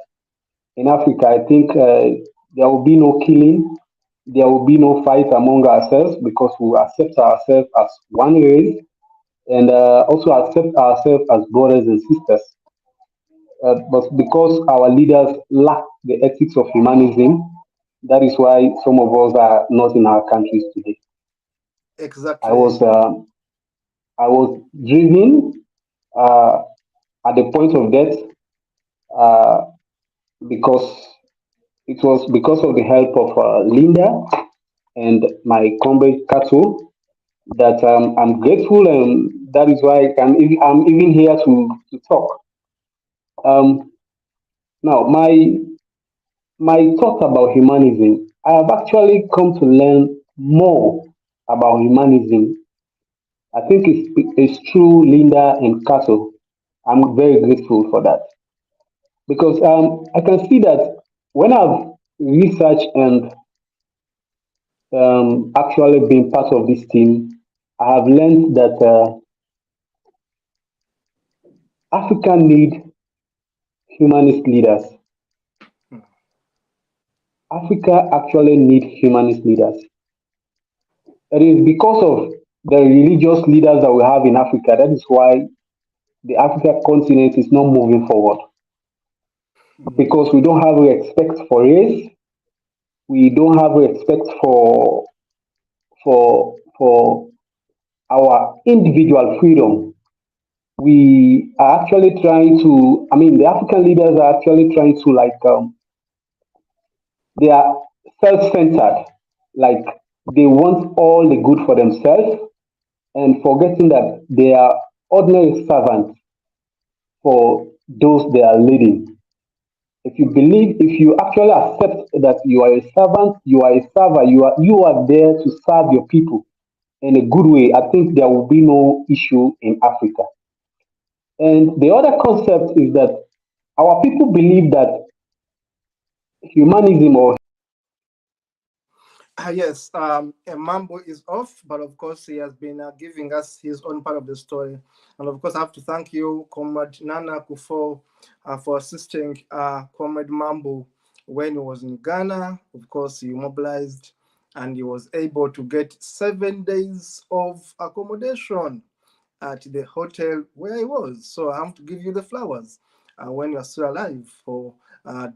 in Africa, I think there will be no killing, there will be no fight among ourselves because we accept ourselves as one race and also accept ourselves as brothers and sisters. But because our leaders lack the ethics of humanism, that is why some of us are not in our countries today. I Exactly. was uh, I was driven uh, at the point of death uh, because it was because of the help of Linda and my comrade Kato that I'm grateful, and that is why I'm even here to talk. Um, Now, my thought about humanism, I have actually come to learn more about humanism. I think it's through Linda and Kato. I'm very grateful for that because I can see that when I've researched and actually been part of this team, I have learned that Africa need humanist leaders. Africa actually need humanist leaders. It is because of the religious leaders that we have in Africa. That is why the African continent is not moving forward. Because we don't have respect for race, we don't have respect for our individual freedom. We are actually trying to. I mean, the African leaders are actually trying to they are self-centered. Like they want all the good for themselves and forgetting that they are ordinary servants for those they are leading. If you actually accept that you are a servant, you are a server, you are there to serve your people in a good way, I think there will be no issue in Africa. And the other concept is that our people believe that humanism or Yes, Mambo is off, but of course he has been giving us his own part of the story. And of course, I have to thank you, Comrade Nana Kufo, for assisting Comrade Mambo when he was in Ghana. Of course, he mobilized and he was able to get 7 days of accommodation at the hotel where I was. So I have to give you the flowers when you're still alive for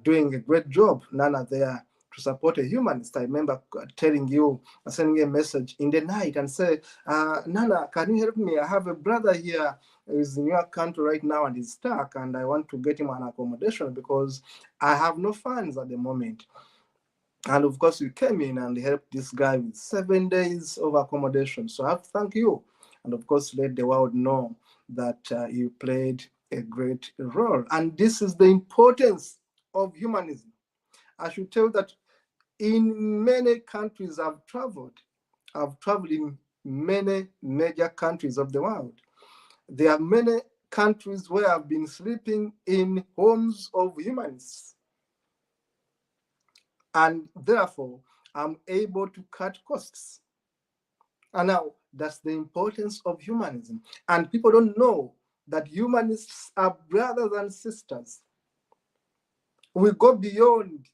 doing a great job, Nana, there to support a humanist. I remember telling you, sending a message in the night and say, Nana, can you help me? I have a brother here who's in your country right now and he's stuck and I want to get him an accommodation because I have no funds at the moment. And of course, you came in and helped this guy with 7 days of accommodation. So I have to thank you. And of course, let the world know that you played a great role. And this is the importance of humanism. I should tell you that in many countries I've traveled in many major countries of the world. There are many countries where I've been sleeping in homes of humanists. And therefore, I'm able to cut costs. And now, that's the importance of humanism. And people don't know that humanists are brothers and sisters. We go beyond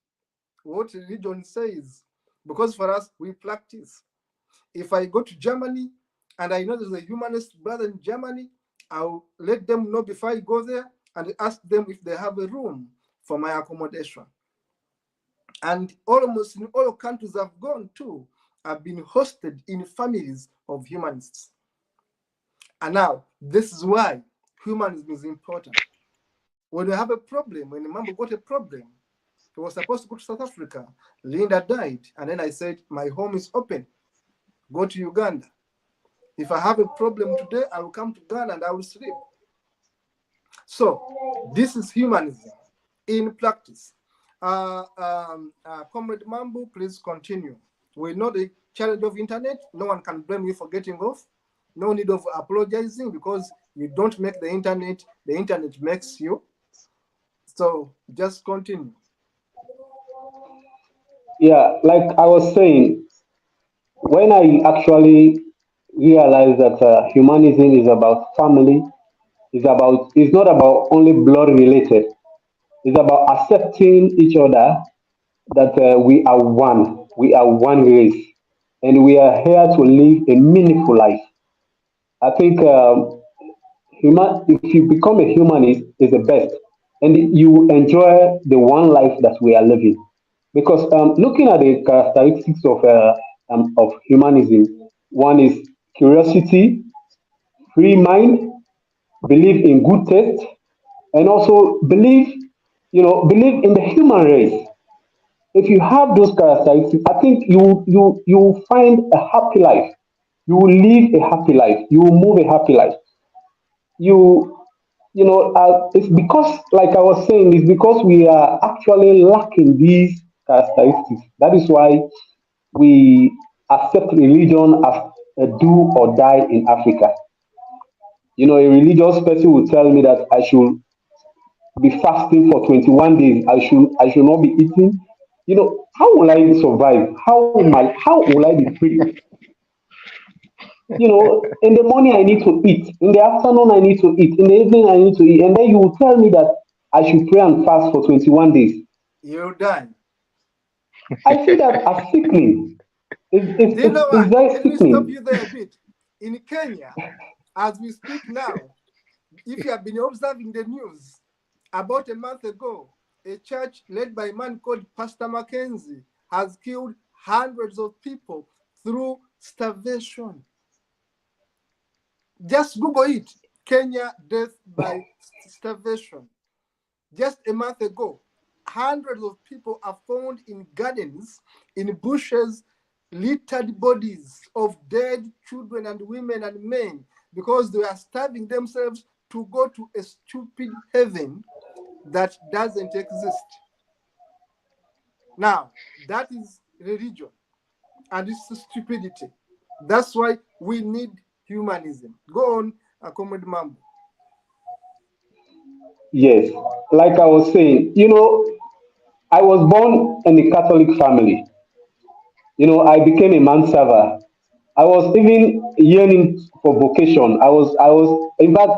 what religion says, because for us, we practice. If I go to Germany and I know there's a humanist brother in Germany, I'll let them know before I go there and ask them if they have a room for my accommodation. And almost in all countries I've gone to, I've been hosted in families of humanists. And now, this is why humanism is important. When you have a problem, when Mambo got a problem, he was supposed to go to South Africa. Linda died. And then I said, my home is open. Go to Uganda. If I have a problem today, I will come to Ghana and I will sleep. So this is humanism in practice. Comrade Mambo, please continue. We know the challenge of internet. No one can blame you for getting off. No need of apologizing because you don't make the internet makes you. So just continue. yeah, like I was saying, when I actually realized that humanism is about family, it's not about only blood related. It's about accepting each other that we are one race, and we are here to live a meaningful life. I think if you become a humanist, is the best, and you enjoy the one life that we are living. Because looking at the characteristics of humanism, one is curiosity, free mind, believe in good taste, and also believe in the human race. If you have those characteristics, I think you will find a happy life. You will live a happy life. You will move a happy life. You it's because, like I was saying, it's because we are actually lacking these characteristics. That is why we accept religion as a do or die in Africa. A religious person will tell me that I should be fasting for 21 days. I should not be eating. How will I survive? How will I be free? In the morning I need to eat, in the afternoon I need to eat, in the evening I need to eat, and then you will tell me that I should pray and fast for 21 days. You're done. I see that as sickening. Do you know It's what? very Let me stop sickening. you there a bit. In Kenya, as we speak now, if you have been observing the news, about a month ago, a church led by a man called Pastor Mackenzie has killed hundreds of people through starvation. Just Google it. Kenya death by starvation. Just a month ago, hundreds of people are found in gardens, in bushes, littered bodies of dead children and women and men because they are starving themselves to go to a stupid heaven that doesn't exist. Now, that is religion and it's stupidity. That's why we need humanism. Go on, Comrade Mambo. Yes, like I was saying, I was born in a Catholic family. I became a manserver. I was even yearning for vocation. In fact,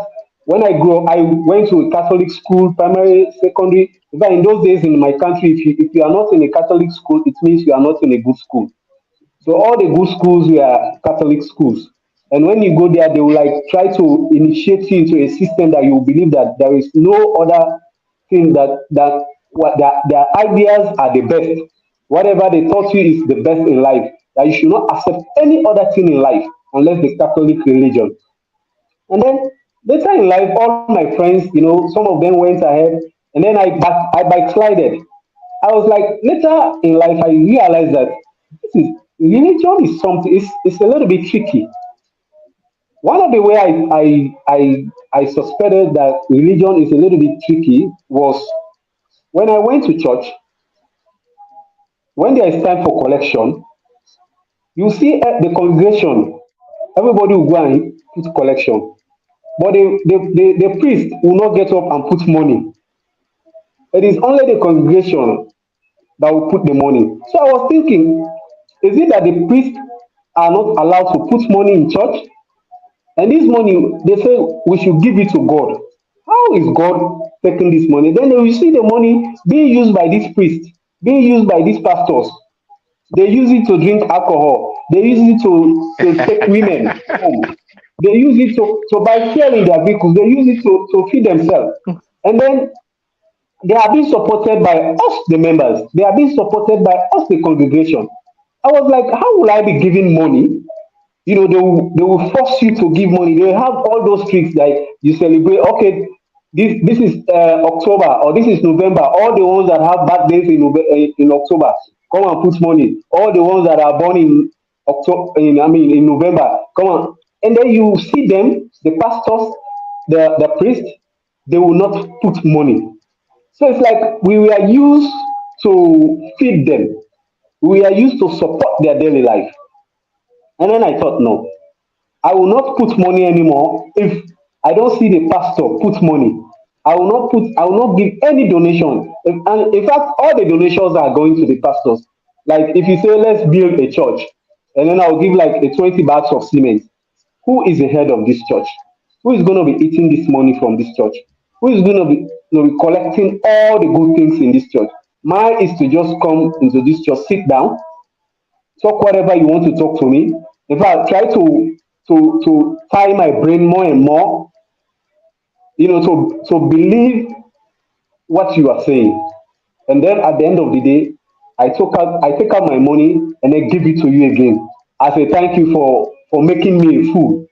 when I grew up, I went to a Catholic school, primary, secondary. In fact, in those days in my country, if you are not in a Catholic school, it means you are not in a good school. So all the good schools were Catholic schools. And when you go there, they will like try to initiate you into a system that you will believe that there is no other thing that what their ideas are the best. Whatever they taught you is the best in life. That you should not accept any other thing in life unless the Catholic religion. And then later in life, all my friends, some of them went ahead, and then I backslided. I was like, later in life, I realized that this is religion is something. It's a little bit tricky. One of the way I suspected that religion is a little bit tricky was when I went to church. When there is time for collection, you see the congregation. Everybody will go and put collection, but the priest will not get up and put money. It is only the congregation that will put the money. So I was thinking, is it that the priests are not allowed to put money in church? And this money, they say we should give it to God. How is God taking this money? Then they will see the money being used by these priests, being used by these pastors. They use it to drink alcohol. They use it to take women home. They use it to buy fuel in their vehicles. They use it to feed themselves. And then they are being supported by us, the members. They are being supported by us, the congregation. I was like, how will I be giving money? They will force you to give money. They have all those tricks like you celebrate. Okay, this is October or this is November. All the ones that have birthdays in October, come and put money. All the ones that are born in October, in November, come on. And then you see them, the pastors, the priest, they will not put money. So it's like we were used to feed them. We are used to support their daily life. And then I thought, no, I will not put money anymore if I don't see the pastor put money. I will not give any donation. And in fact, all the donations are going to the pastors. Like if you say, let's build a church, and then I'll give like a 20 bags of cement. Who is the head of this church? Who is going to be eating this money from this church? Who is going to be collecting all the good things in this church? Mine is to just come into this church, sit down, talk whatever you want to talk to me. In fact, try to tie my brain more and more, to believe what you are saying. And then at the end of the day, I take out my money and then give it to you again. I say thank you for making me a fool.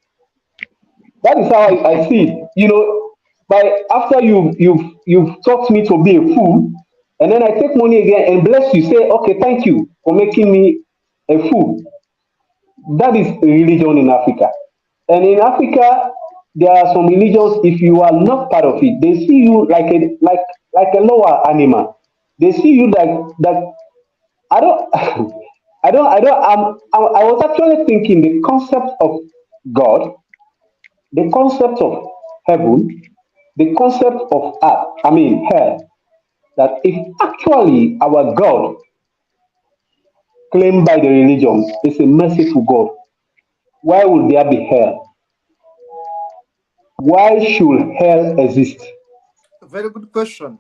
That is how I see it. By after you've taught me to be a fool, and then I take money again and bless you, say, okay, thank you for making me a fool. That is religion in Africa. And in Africa, there are some religions, if you are not part of it, they see you like a lower animal. They see you like that. I don't I was actually thinking the concept of God, the concept of heaven, the concept of earth, hell, that if actually our God claimed by the religion is a merciful God, why would there be hell? Why should hell exist? Very good question.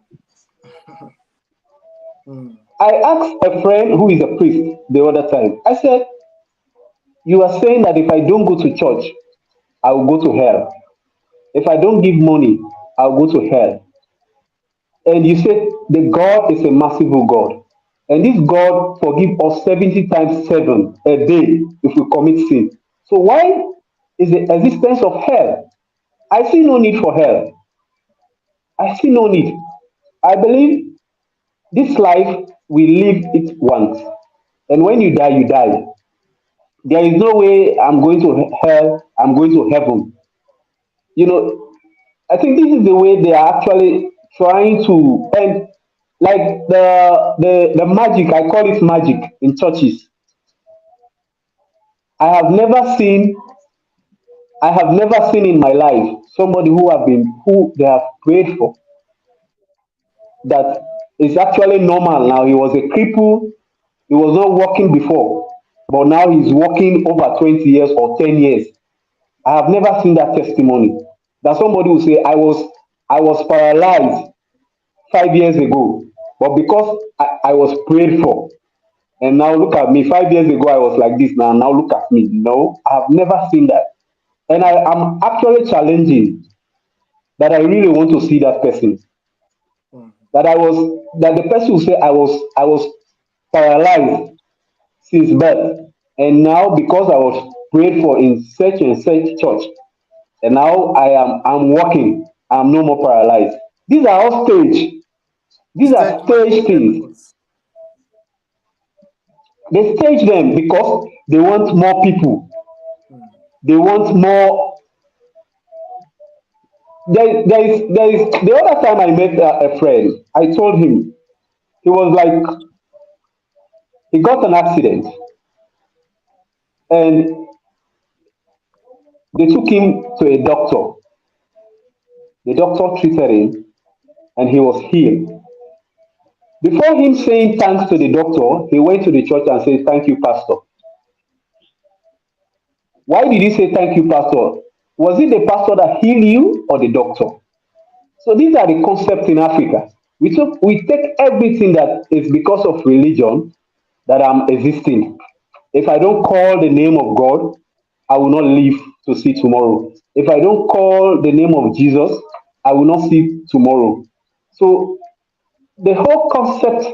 Hmm. I asked a friend who is a priest the other time. I said, you are saying that if I don't go to church, I will go to hell. If I don't give money, I'll go to hell. And you said the God is a merciful God. And this God forgive us 70 times 7 a day if we commit sin. So why is the existence of hell? I see no need for hell. I see no need. I believe this life we live it once. And when you die, you die. There is no way I'm going to hell, I'm going to heaven. You know, I think this is the way they are actually trying to end, like the magic, I call it magic in churches. I have never seen I have never seen in my life somebody who they have prayed for that It's actually normal now. He was a cripple. He was not working before, but now he's working over 20 years or 10 years. I have never seen that testimony. That somebody will say, I was paralyzed 5 years ago, but because I was prayed for, and now look at me. 5 years ago, I was like this. Now look at me. No, I have never seen that. And I am actually challenging that I really want to see that person. Mm. That the person will say I was paralyzed since birth, and now because I was prayed for in such and such church, and now I'm walking. I'm no more paralyzed. These are all stage. These Stage are stage things. miracles. They stage them because they want more people. Mm. They want more. There is the other time I met a friend. I told him he was like he got an accident and they took him to a doctor. The doctor treated him and he was healed. Before him saying thanks to the doctor, he went to the church and said, "Thank you, Pastor." Why did he say thank you, Pastor? Was it the pastor that healed you or the doctor? So these are the concepts in Africa. We take everything that is because of religion that I'm existing. If I don't call the name of God, I will not live to see tomorrow. If I don't call the name of Jesus, I will not see tomorrow. So the whole concept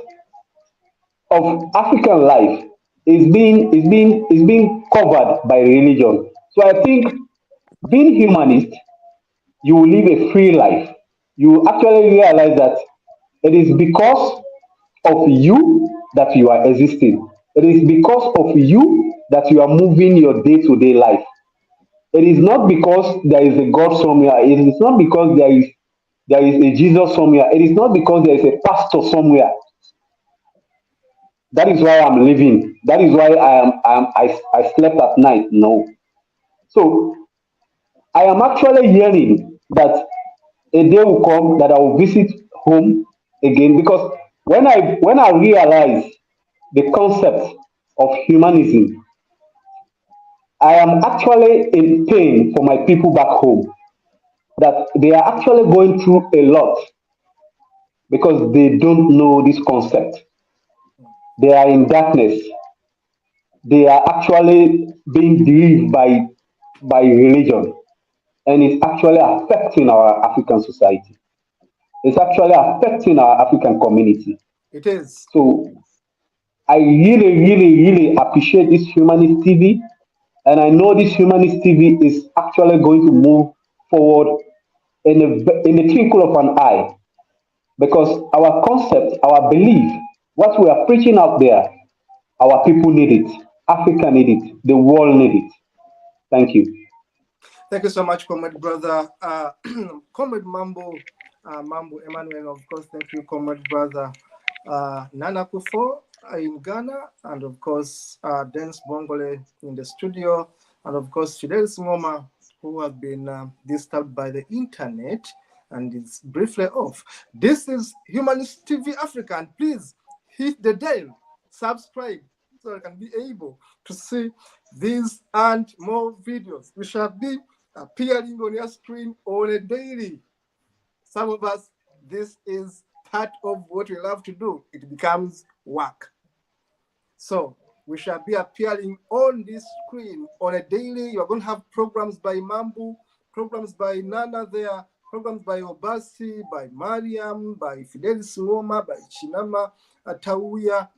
of African life is being covered by religion. So I think being humanist, you will live a free life. You actually realize that it is because of you that you are existing. It is because of you that you are moving your day-to-day life. It is not because there is a God somewhere. It is not because there is a Jesus somewhere. It is not because there is a pastor somewhere. That is why I'm living. That is why I slept at night. No. So I am actually yearning that a day will come that I will visit home again, because when I realize the concept of humanism, I am actually in pain for my people back home, that they are actually going through a lot because they don't know this concept. They are in darkness. They are actually being deceived by religion, and it's actually affecting our African society. It's actually affecting our African community. It is. So I really, really, really appreciate this Humanist TV, and I know this Humanist TV is actually going to move forward in a twinkle of an eye, because our concept, our belief, what we are preaching out there, our people need it, Africa need it, the world need it. Thank you. Thank you so much, Comrade Brother. Comrade Mambo Emmanuel, of course. Thank you, Comrade Brother. Nana Kufo in Ghana, and of course, Dance Bongole in the studio, and of course, Fidelis Ngoma, who have been disturbed by the internet and is briefly off. This is Humanist TV Africa, and please hit the dial, subscribe, so I can be able to see these and more videos. We shall be appearing on your screen on a daily. Some of us, this is part of what we love to do. It becomes work. So we shall be appearing on this screen on a daily. You're going to have programs by Mambu, programs by Nana there, programs by Obasi, by Mariam, by Fidelis Ngoma, by Chinama Tauya,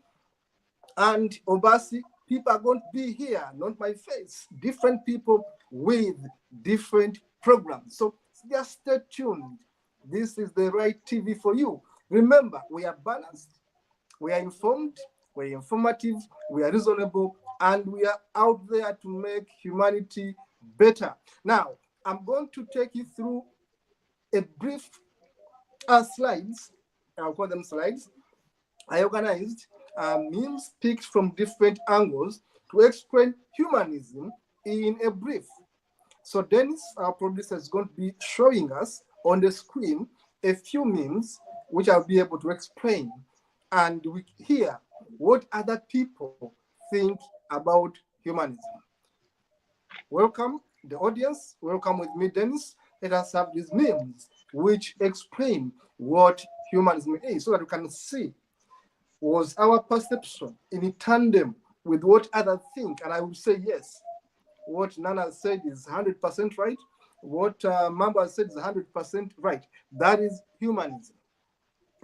and Obasi. People are going to be here, not my face. Different people with different programs. So just stay tuned. This is the right TV for you. Remember, we are balanced, we are informed, we're informative, we are reasonable, and we are out there to make humanity better. Now, I'm going to take you through a brief slides. I'll call them slides. I organized memes picked from different angles to explain humanism in a brief. So Dennis, our producer, is going to be showing us on the screen a few memes which I'll be able to explain, and we hear what other people think about humanism. Welcome, the audience. Welcome with me, Dennis. Let us have these memes which explain what humanism is so that we can see, was our perception in tandem with what others think? And I would say yes. What Nana said is 100% right. What Mambo said is 100% right. That is humanism.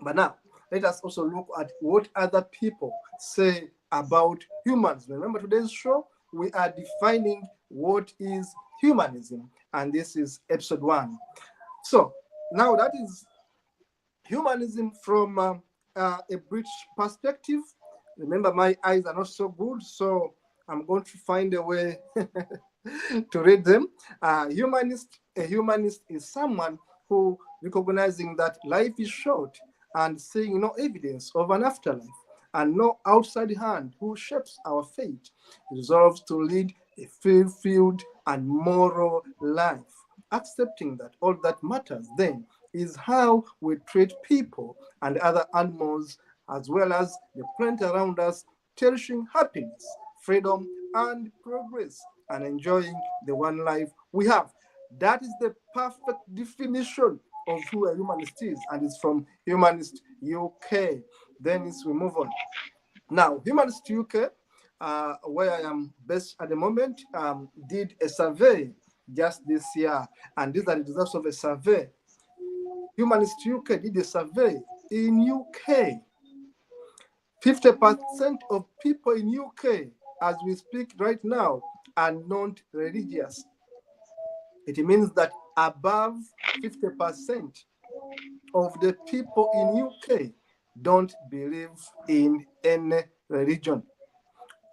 But now, let us also look at what other people say about humanism. Remember today's show, we are defining what is humanism, and this is episode 1. So now that is humanism from a British perspective. Remember, my eyes are not so good, so I'm going to find a way to read them. A humanist is someone who recognizing that life is short and seeing no evidence of an afterlife and no outside hand who shapes our fate, resolves to lead a fulfilled and moral life, accepting that all that matters then is how we treat people and other animals, as well as the planet around us, cherishing happiness, freedom, and progress, and enjoying the one life we have. That is the perfect definition of who a humanist is, and it's from Humanist UK. Then we move on. Now, Humanist UK, where I am based at the moment, did a survey just this year, and these are the results of a survey. Humanist UK did a survey in UK. 50% of people in UK, as we speak right now, are not religious. It means that above 50% of the people in UK don't believe in any religion.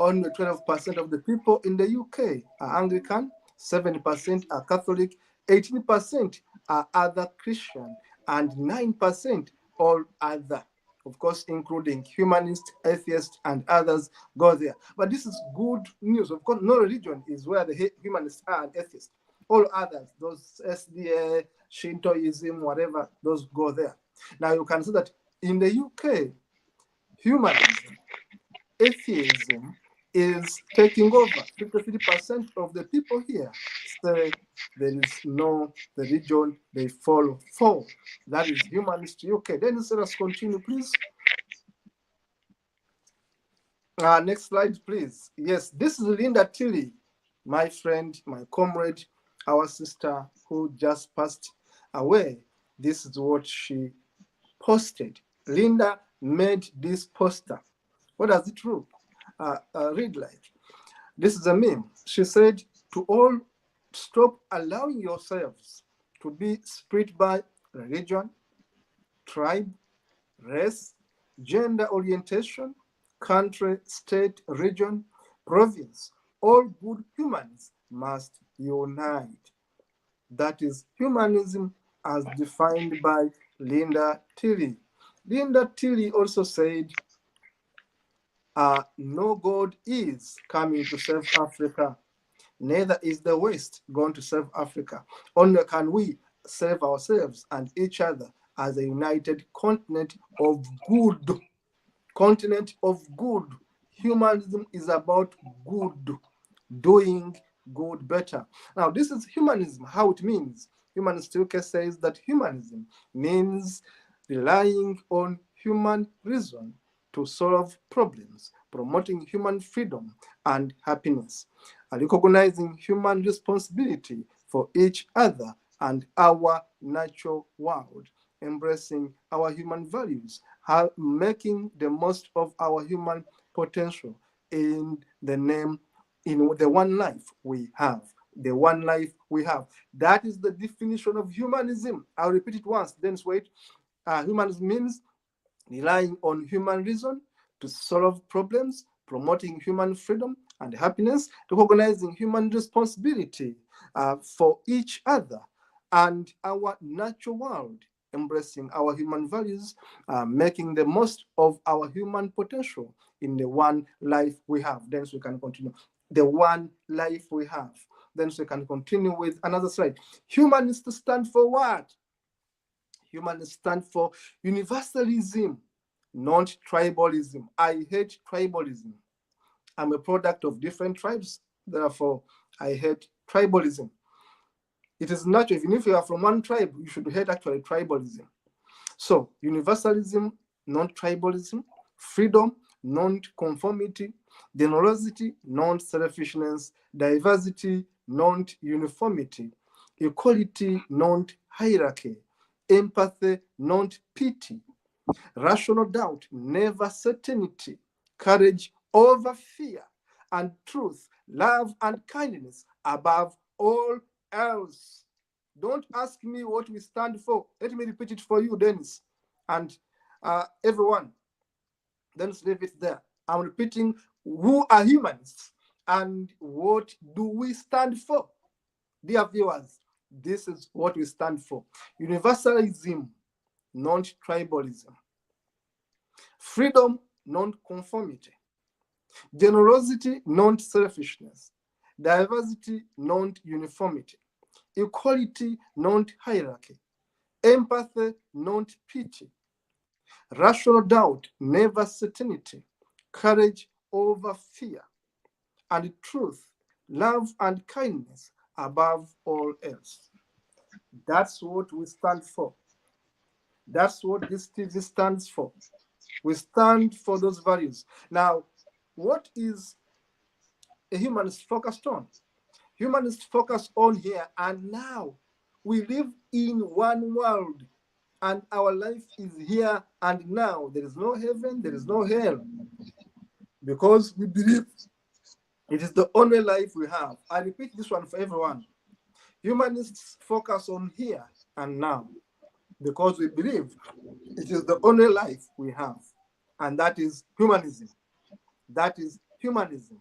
Only 12% of the people in the UK are Anglican, 7% are Catholic, 18% are other Christian, and 9% all other. Of course, including humanists, atheists, and others go there. But this is good news. Of course, no religion is where the humanists are and atheists. All others, those SDA, Shintoism, whatever, those go there. Now you can see that in the UK, humanism, atheism is taking over. 53% of the people here say there is no religion they follow. That is Humanist UK. Then let us continue, please. Next slide, please. Yes, this is Linda Tilley, my friend, my comrade, our sister who just passed away. This is what she posted. Linda made this poster. What does it read like? This is a meme. She said, to all, stop allowing yourselves to be split by religion, tribe, race, gender orientation, country, state, region, province. All good humans must unite. That is humanism as defined by Linda Tilley. Linda Tilley also said, no God is coming to save Africa. Neither is the West going to save Africa. Only can we save ourselves and each other as a united continent of good. Continent of good. Humanism is about good, doing good better. Now, this is humanism, how it means. Humanist UK says that humanism means relying on human reason to solve problems, promoting human freedom and happiness, and recognizing human responsibility for each other and our natural world, embracing our human values, making the most of our human potential in the one life we have. The one life we have. That is the definition of humanism. I'll repeat it once, then wait. Humanism means relying on human reason to solve problems, promoting human freedom and happiness, recognizing human responsibility for each other and our natural world, embracing our human values, making the most of our human potential in the one life we have. Then we can continue. The one life we have. Then we can continue with another slide. Humanists stand for what? Humanists stand for universalism, not tribalism. I hate tribalism. I'm a product of different tribes, therefore I hate tribalism. It is natural, even if you are from one tribe, you should hate actually tribalism. So universalism, non-tribalism, freedom, non-conformity, generosity, non-selfishness, diversity, non-uniformity, equality, non-hierarchy, empathy, non-pity, rational doubt, never certainty, courage over fear, and truth, love, and kindness above all else. Don't ask me what we stand for. Let me repeat it for you, Dennis, and everyone. Let's leave it there. I'm repeating, who are humanists and what do we stand for? Dear viewers, this is what we stand for. Universalism, not tribalism. Freedom, non-conformity. Generosity, non-selfishness. Diversity, non-uniformity. Equality, non-hierarchy. Empathy, non-pity. Rational doubt, never certainty. Courage over fear. And truth, love, and kindness above all else. That's what we stand for. That's what this TV stands for. We stand for those values. Now, what is a humanist focused on? Humanists focus on here and now. We live in one world, and our life is here and now. There is no heaven, there is no hell, because we believe it is the only life we have. I repeat this one for everyone. Humanists focus on here and now because we believe it is the only life we have, and that is humanism. That is humanism.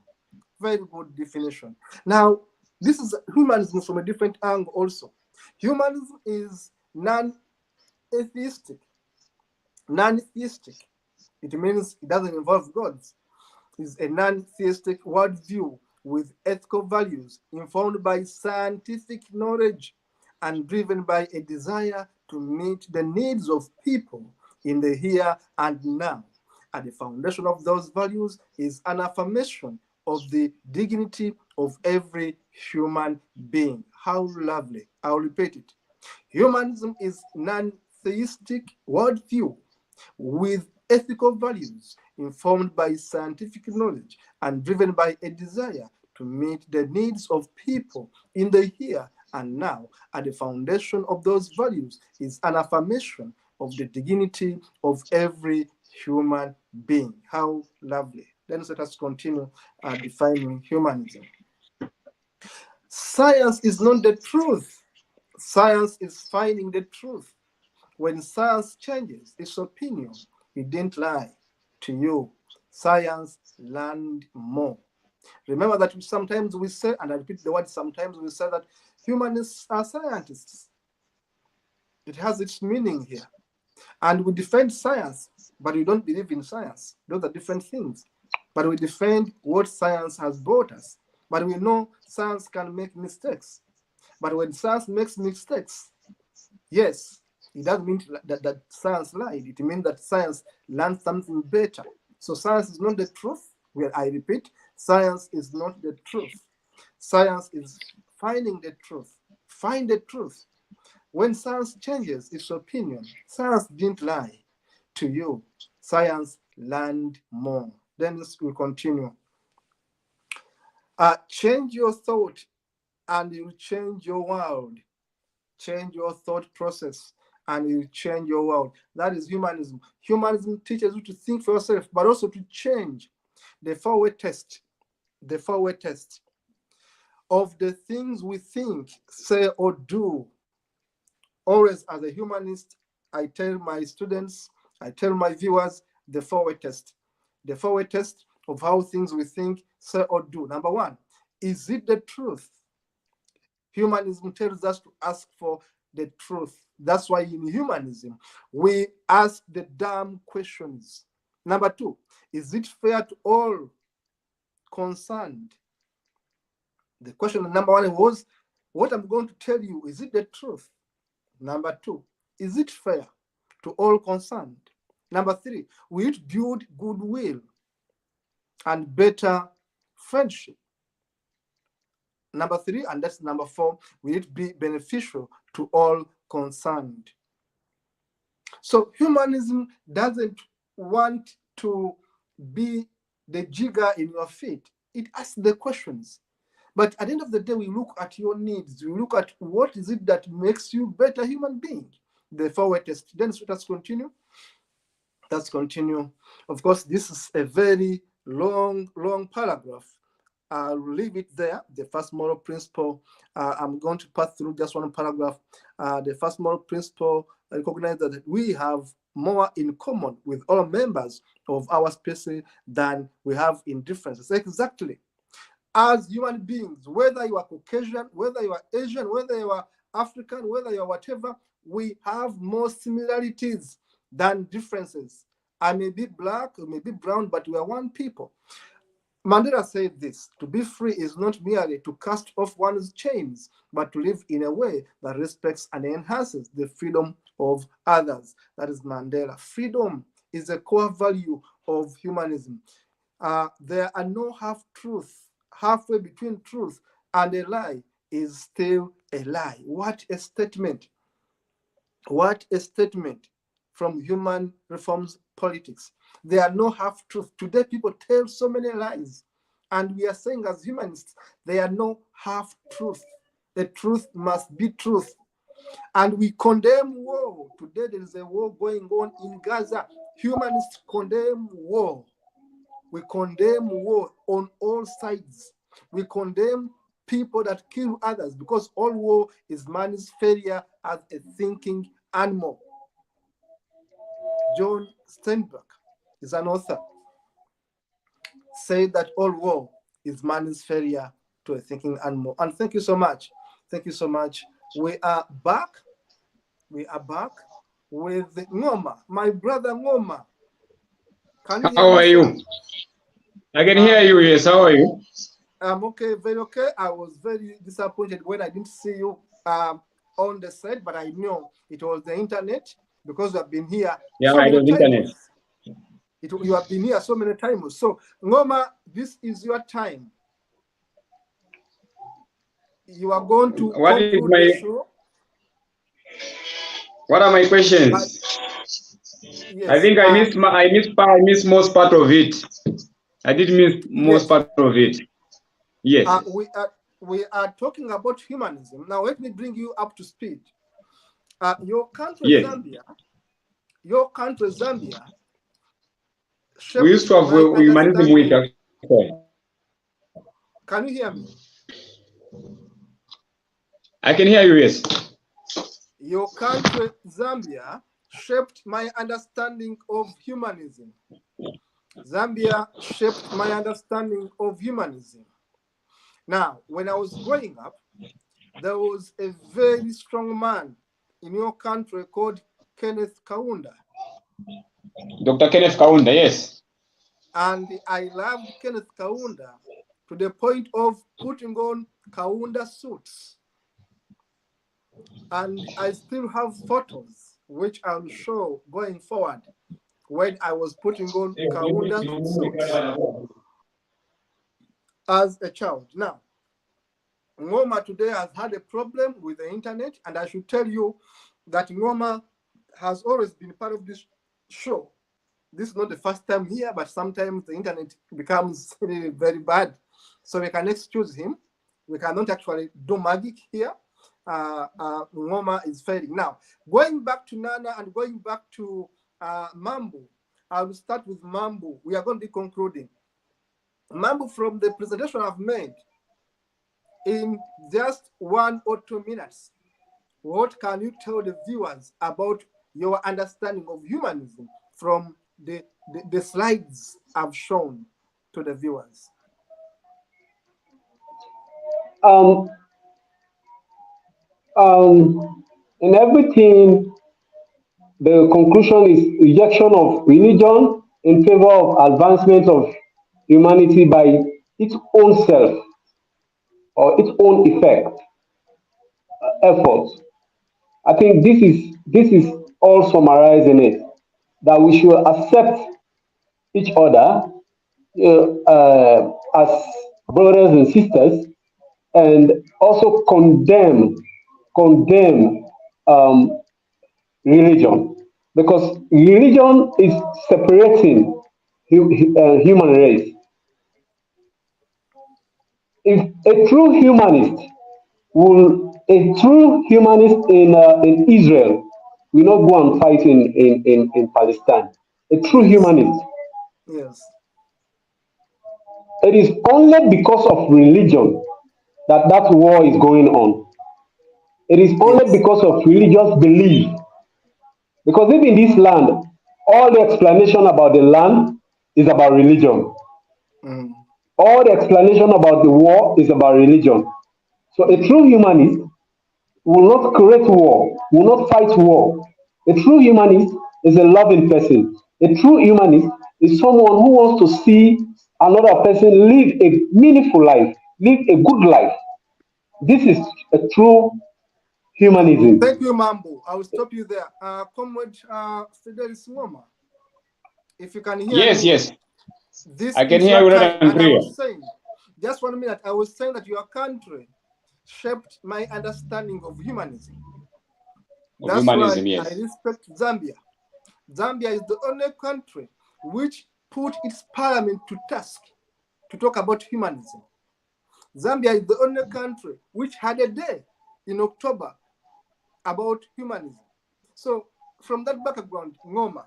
Very good definition. Now, this is humanism from a different angle also. Humanism is non-atheistic. Non-theistic. It means it doesn't involve gods. It's a non-theistic worldview with ethical values informed by scientific knowledge and driven by a desire to meet the needs of people in the here and now. At the foundation of those values is an affirmation of the dignity of every human being. How lovely. I'll repeat it. Humanism is non-theistic worldview with ethical values informed by scientific knowledge and driven by a desire to meet the needs of people in the here and now. At the foundation of those values is an affirmation of the dignity of every human being. How lovely. Then let us continue defining humanism. Science is not the truth. Science is finding the truth. When science changes its opinion, it didn't lie to you. Science learned more. Remember that sometimes we say, and I repeat the word, sometimes we say that humanists are scientists. It has its meaning here. And we defend science, but we don't believe in science. Those are different things. But we defend what science has brought us. But we know science can make mistakes. But when science makes mistakes, yes, it doesn't mean that science lied. It means that science learned something better. So science is not the truth. Well, I repeat, science is not the truth. Science is finding the truth. Find the truth. When science changes its opinion, science didn't lie to you. Science learned more. Then we'll continue. Change your thought and you change your world. Change your thought process and you change your world. That is humanism. Humanism teaches you to think for yourself, but also to change. The four-way test. The four-way test of the things we think, say, or do. Always, as a humanist, I tell my students, I tell my viewers, the four-way test. The four-way test of how things we think, say, or do. Number one, is it the truth? Humanism tells us to ask for the truth. That's why in humanism, we ask the damn questions. Number two, is it fair to all concerned? The question number one was, what I'm going to tell you, is it the truth? Number two, is it fair to all concerned? Number 3, will it build goodwill and better friendship? Number 3, and that's number 4, will it be beneficial to all concerned? So humanism doesn't want to be the jigger in your feet. It asks the questions. But at the end of the day, we look at your needs. We look at what is it that makes you a better human being. The 4-way test. Then let's continue. Let's continue. Of course, this is a very long paragraph. I'll leave it there. The first moral principle, I'm going to pass through just one paragraph. The first moral principle recognizes that we have more in common with all members of our species than we have in differences. Exactly. As human beings, whether you are Caucasian, whether you are Asian, whether you are African, whether you are whatever, we have more similarities than differences. I may be black, I may be brown, but we are one people. Mandela said this: to be free is not merely to cast off one's chains, but to live in a way that respects and enhances the freedom of others. That is Mandela. Freedom is a core value of humanism. There are no half-truths. Halfway between truth and a lie is still a lie. What a statement. What a statement from human reforms politics. There are no half-truths. Today, people tell so many lies. And we are saying as humanists, there are no half-truths. The truth must be truth. And we condemn war. Today, there is a war going on in Gaza. Humanists condemn war. We condemn war on all sides. We condemn people that kill others, because all war is man's failure as a thinking animal. John Steinbeck is an author, said that all war is man's failure to a thinking animal. And thank you so much. Thank you so much. We are back. We are back with Ngoma, my brother Ngoma. Can you hear How me, are you? I can hear you, yes. How are you? I'm okay, very okay. I was very disappointed when I didn't see you on the set, but I knew it was the internet, because you have been here Yeah, so I many do internet. times. You have been here so many times. So, Ngoma, this is your time. You are going to What is conclude my? the show. What are my questions? Yes. I think I missed most part of it. I did miss most part of it. Yes. We are talking about humanism. Now, let me bring you up to speed. Your country, Yes. Zambia, We used to have humanism week. Can you hear me? I can hear you, yes. Your country, Zambia, shaped my understanding of humanism. Zambia shaped my understanding of humanism. Now, when I was growing up, there was a very strong man in your country called Kenneth Kaunda. Dr. Kenneth Kaunda, yes. And I loved Kenneth Kaunda to the point of putting on Kaunda suits. And I still have photos, which I'll show going forward, when I was putting on Kaunda suits as a child. Now, Ngoma today has had a problem with the internet, and I should tell you that Ngoma has always been part of this show. This is not the first time here, but sometimes the internet becomes really very bad. So we can excuse him. We cannot actually do magic here. Ngoma is failing. Now, going back to Nana and going back to Mambu, I will start with Mambu. We are going to be concluding. Mambu, from the presentation I've made, in just 1 or 2 minutes, what can you tell the viewers about your understanding of humanism from the slides I've shown to the viewers? In everything, the conclusion is rejection of religion in favor of advancement of humanity by its own self or its own effort. I think this is this is all summarized in it, that we should accept each other as brothers and sisters, and also condemn um, religion, because religion is separating human race. If a true humanist a true humanist in Israel will not go and fight in Palestine. A true Yes. humanist. Yes. It is only because of religion that that war is going on. It is only Yes. because of religious belief. Because even in this land, all the explanation about the land is about religion. Mm. All the explanation about the war is about religion. So a Mm. true humanist will not create war, will not fight war. A true humanist is a loving person. A true humanist is someone who wants to see another person live a meaningful life, live a good life. This is a true humanism. Thank you, Mambo. I will stop you there. Comrade Fidelis Ngoma, if you can hear Yes, me, yes. this I can is hear your you loud time. and And I clear. was saying, just 1 minute, I was saying that your country shaped my understanding of humanism. Of That's why humanism, I yes. respect Zambia. Zambia is the only country which put its parliament to task to talk about humanism. Zambia is the only country which had a day in October about humanism. So, from that background, Ngoma,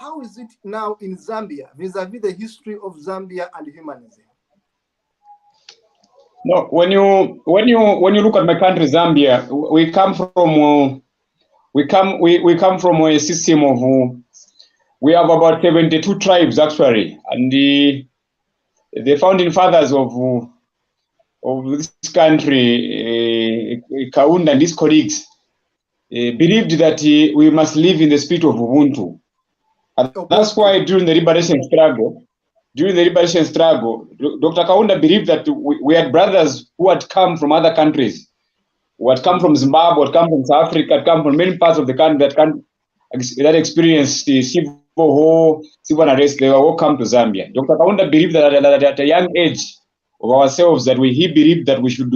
how is it now in Zambia vis-a-vis the history of Zambia and humanism? No, when you look at my country, Zambia, we come from we come from a system of we have about 72 tribes actually, and the founding fathers of this country, Kaunda and his colleagues, believed that we must live in the spirit of Ubuntu. And that's Ubuntu. why during the liberation struggle, Dr. Kaunda believed that we had brothers who had come from other countries, who had come from Zimbabwe, had come from South Africa, had come from many parts of the country that experienced the civil war, civil unrest. They were all come to Zambia. Dr. Kaunda believed that at a young age of ourselves, he believed that we should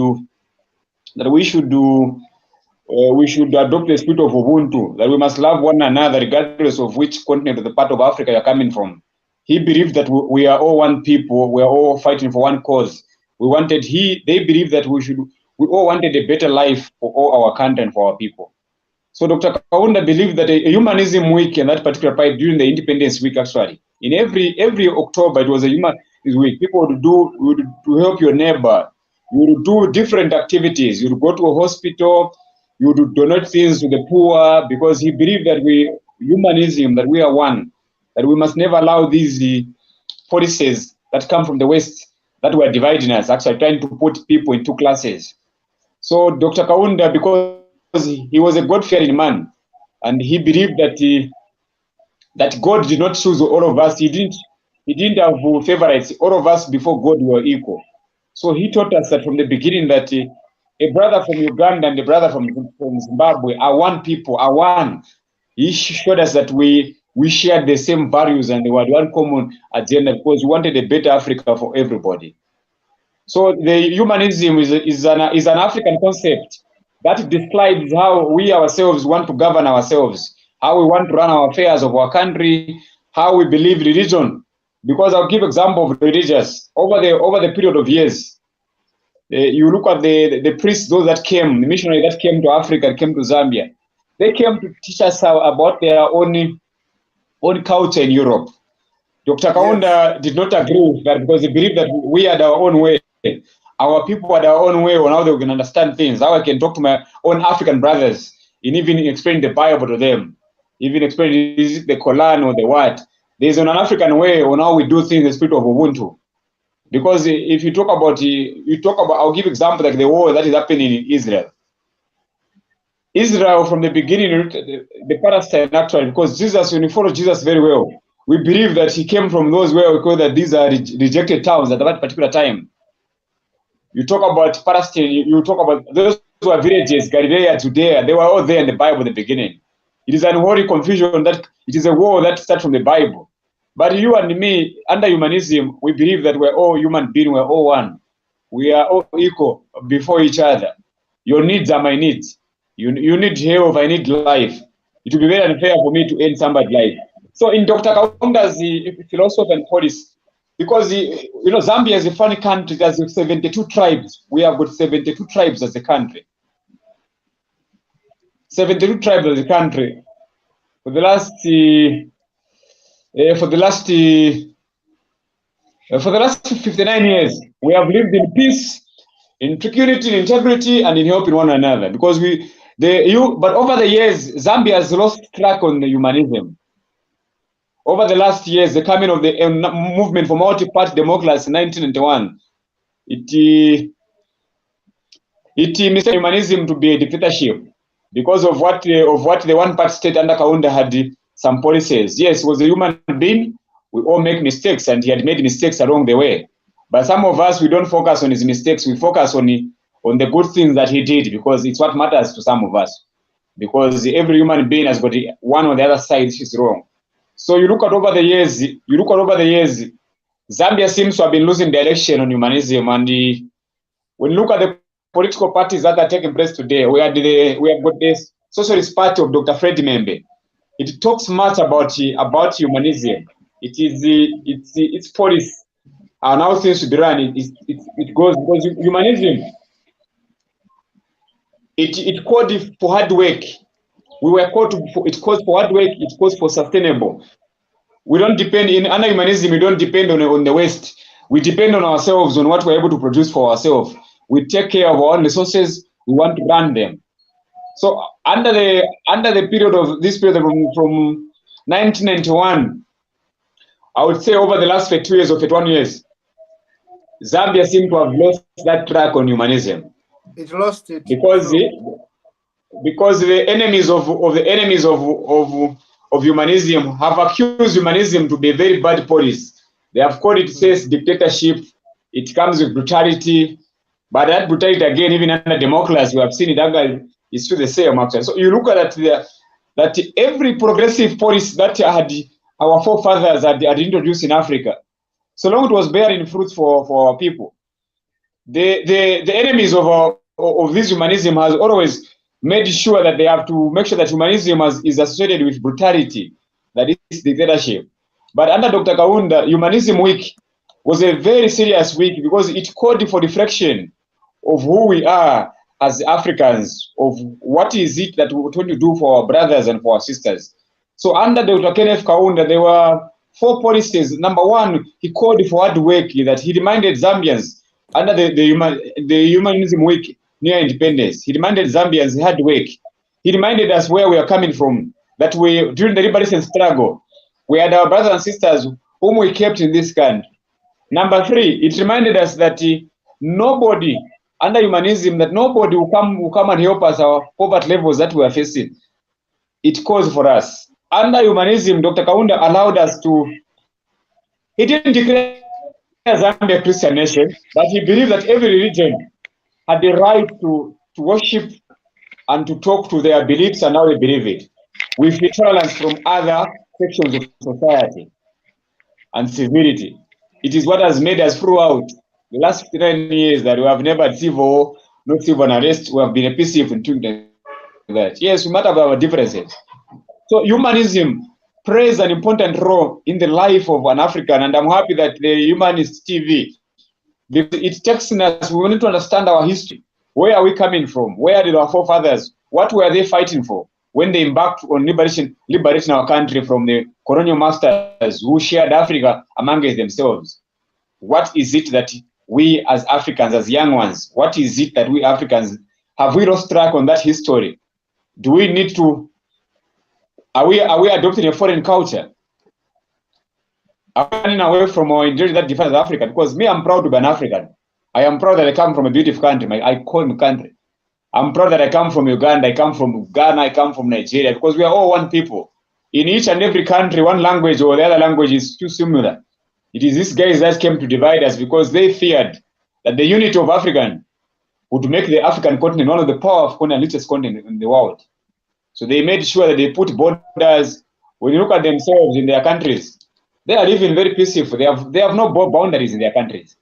adopt the spirit of Ubuntu, that we must love one another regardless of which continent or the part of Africa you're coming from. He believed that we are all one people, we are all fighting for one cause. They believed that we all wanted a better life for all our country and for our people. So Dr. Kaunda believed that a humanism week and that particular part during the Independence Week actually, in every October it was a humanism week. People would to help your neighbor. You would do different activities. You would go to a hospital. You would donate things to the poor because he believed that humanism, that we are one, that we must never allow these policies that come from the West that were dividing us, actually trying to put people in two classes. So Dr. Kaunda, because he was a God-fearing man, and he believed that God did not choose all of us. He didn't have favorites. All of us before God were equal. So he taught us that from the beginning that a brother from Uganda and a brother from Zimbabwe are one people, are one. He showed us that we shared the same values and we had one common agenda because we wanted a better Africa for everybody. So the humanism is an African concept that describes how we ourselves want to govern ourselves, how we want to run our affairs of our country, how we believe religion. Because I'll give example of religious over the period of years. You look at the priests, those that came, the missionaries that came to Africa, came to Zambia. They came to teach us about their own culture in Europe. Dr. Yes. Kaunda did not agree with that because he believed that we had our own way. Our people had our own way on how they can understand things. How I can talk to my own African brothers and even explain the Bible to them, even explain the Quran or the what. There's an African way on how we do things in the spirit of Ubuntu. Because if I'll give example like the war that is happening in Israel. Israel from the beginning, the Palestine actually, because Jesus, when you follow Jesus very well, we believe that he came from those where we call that these are rejected towns at that particular time. You talk about Palestine, you talk about those were villages, Galilee, Judea, they were all there in the Bible in the beginning. It is an unholy confusion that it is a war that starts from the Bible. But you and me, under humanism, we believe that we're all human beings, we're all one. We are all equal before each other. Your needs are my needs. You need health, I need life. It will be very unfair for me to end somebody's life. So in Dr. Kaunda's philosophy and policy, because Zambia is a funny country, there's 72 tribes. We have got 72 tribes as a country. 72 tribes as a country. For the last 59 years, we have lived in peace, in security, in integrity, and in helping one another. Because but over the years, Zambia has lost track on the humanism. Over the last years, the coming of the movement for multi-party democracy in 1991, it mistakes humanism to be a dictatorship because of what the one-party state under Kaunda had some policies. Yes, he was a human being. We all make mistakes, and he had made mistakes along the way. But some of us, we don't focus on his mistakes. We focus on the good things that he did, because it's what matters to some of us. Because every human being has got one or the other side which is wrong. So you look at over the years, Zambia seems to have been losing direction on humanism. And when you look at the political parties that are taking place today, we have got this Socialist Party of Dr. Fred Membe. It talks much about humanism. Its policy and how things should be run. It goes because humanism. It called for hard work. We were called it calls for hard work. It calls for sustainable. We don't depend under humanism. We don't depend on the West. We depend on ourselves, on what we're able to produce for ourselves. We take care of our own resources. We want to run them. So under the period of this period from 1991, I would say over the last 2 years or 21 years, Zambia seemed to have lost that track on humanism. It lost it because the enemies of humanism have accused humanism to be a very bad policy. They have called it says dictatorship. It comes with brutality, but that brutality again, even under democracy, we have seen it. It's still the same actually. So you look at that every progressive policy that our forefathers had introduced in Africa, so long it was bearing fruit for our people. The enemies of this humanism has always made sure that they have to make sure that humanism is associated with brutality, that is dictatorship. But under Dr. Kaunda, Humanism Week was a very serious week because it called for reflection of who we are as Africans, of what is it that we're trying to do for our brothers and for our sisters. So under Dr. Kenneth Kaunda, there were 4 policies. Number 1, he called for hard work, that he reminded Zambians under the Humanism Week near independence. He reminded Zambians hard work. He reminded us where we are coming from, that during the liberation struggle, we had our brothers and sisters whom we kept in this country. Number 3, it reminded us that nobody under humanism, that nobody will come and help us our poverty levels that we are facing. It calls for us. Under humanism, Dr. Kaunda allowed us he didn't declare Zambia a Christian nation, but he believed that every religion had the right to worship and to talk to their beliefs and how they believe it, with tolerance from other sections of society and civility. It is what has made us throughout the last 59 years that we have never had civil, no civil unrest. We have been a peaceful and that. Yes, we might have our differences. So humanism plays an important role in the life of an African, and I'm happy that the Humanist TV, it takes us, we need to understand our history. Where are we coming from? Where did our forefathers, what were they fighting for when they embarked on liberating our country from the colonial masters who shared Africa among themselves? What is it that we as Africans, as young ones, what is it that we Africans, have we lost track on that history? Do we need to, are we adopting a foreign culture? Are we running away from our identity that defines Africa? Because me, I'm proud to be an African. I am proud that I come from a beautiful country, my iconic country. I'm proud that I come from Uganda, I come from Ghana, I come from Nigeria, because we are all one people. In each and every country, one language or the other language is too similar. It is these guys that came to divide us because they feared that the unity of African would make the African continent one of the powerful and richest continent in the world. So they made sure that they put borders. When you look at themselves in their countries, they are living very peaceful. They have no boundaries in their countries.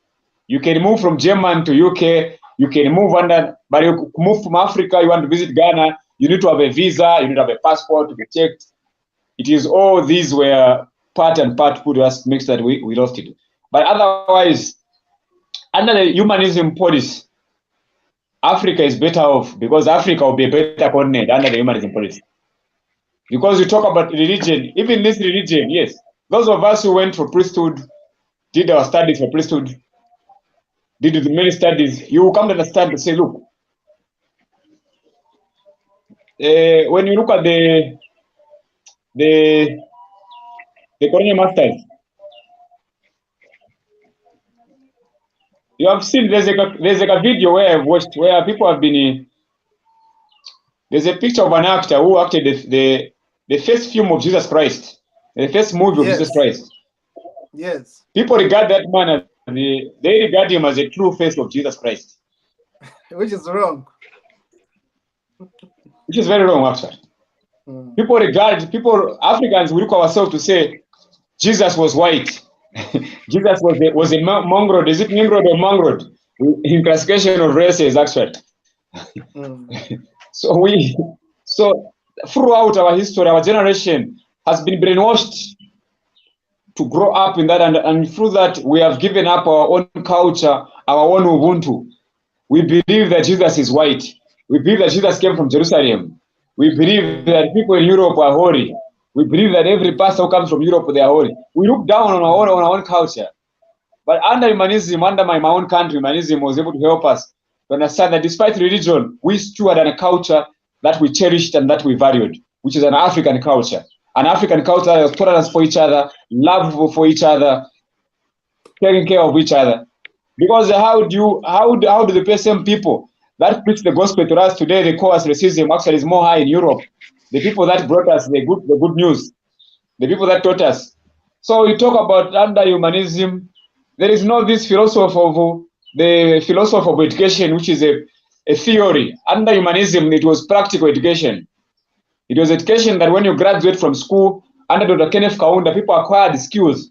You can move from Germany to UK. You can move under, but you move from Africa. You want to visit Ghana. You need to have a visa. You need to have a passport to get checked. It is all these were part and part put us makes that we lost it. But otherwise, under the humanism policy, Africa is better off because Africa will be a better continent under the humanism policy. Because you talk about religion, even this religion, yes, those of us who went for priesthood, did our studies for priesthood, did many studies, you will come to understand to say, look, when you look at the colonial masters, you have seen there's a video where I've watched where people have been. There's a picture of an actor who acted the first film of Jesus Christ, the first movie of Jesus Christ. Yes. People regard that man as they regard him as a true face of Jesus Christ. Which is wrong. Which is very wrong, actually. Africans, we look ourselves to say Jesus was white. Jesus was a mongrel. Is it Nimrod or mongrel? In classification of races, actually. So throughout our history, our generation has been brainwashed to grow up in that, and through that, we have given up our own culture, our own Ubuntu. We believe that Jesus is white. We believe that Jesus came from Jerusalem. We believe that people in Europe are holy. We believe that every pastor who comes from Europe, they are holy. We look down on our own culture. But under humanism, under my own country, humanism was able to help us to understand that despite religion, we still had a culture that we cherished and that we valued, which is an African culture. An African culture that has tolerance for each other, love for each other, taking care of each other. Because how do the same people that preach the gospel to us today, they call us racism, actually is more high in Europe. The people that brought us the good news, the people that taught us. So we talk about under humanism, there is no this philosophy of education, which is a theory. Under humanism, it was practical education. It was education that when you graduate from school, under Dr. Kenneth Kaunda, people acquired skills.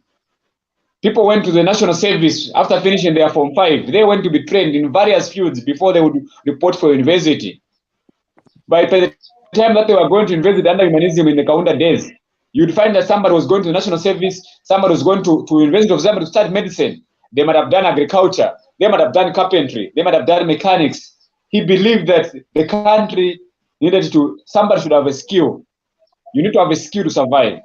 People went to the national service after finishing their Form 5. They went to be trained in various fields before they would report for university. By the time that they were going to university under humanism in the Kaunda days, you'd find that somebody was going to the national service, somebody was going to University of Zambia to start medicine. They might have done agriculture, they might have done carpentry, they might have done mechanics. He believed that the country needed somebody should have a skill. You need to have a skill to survive.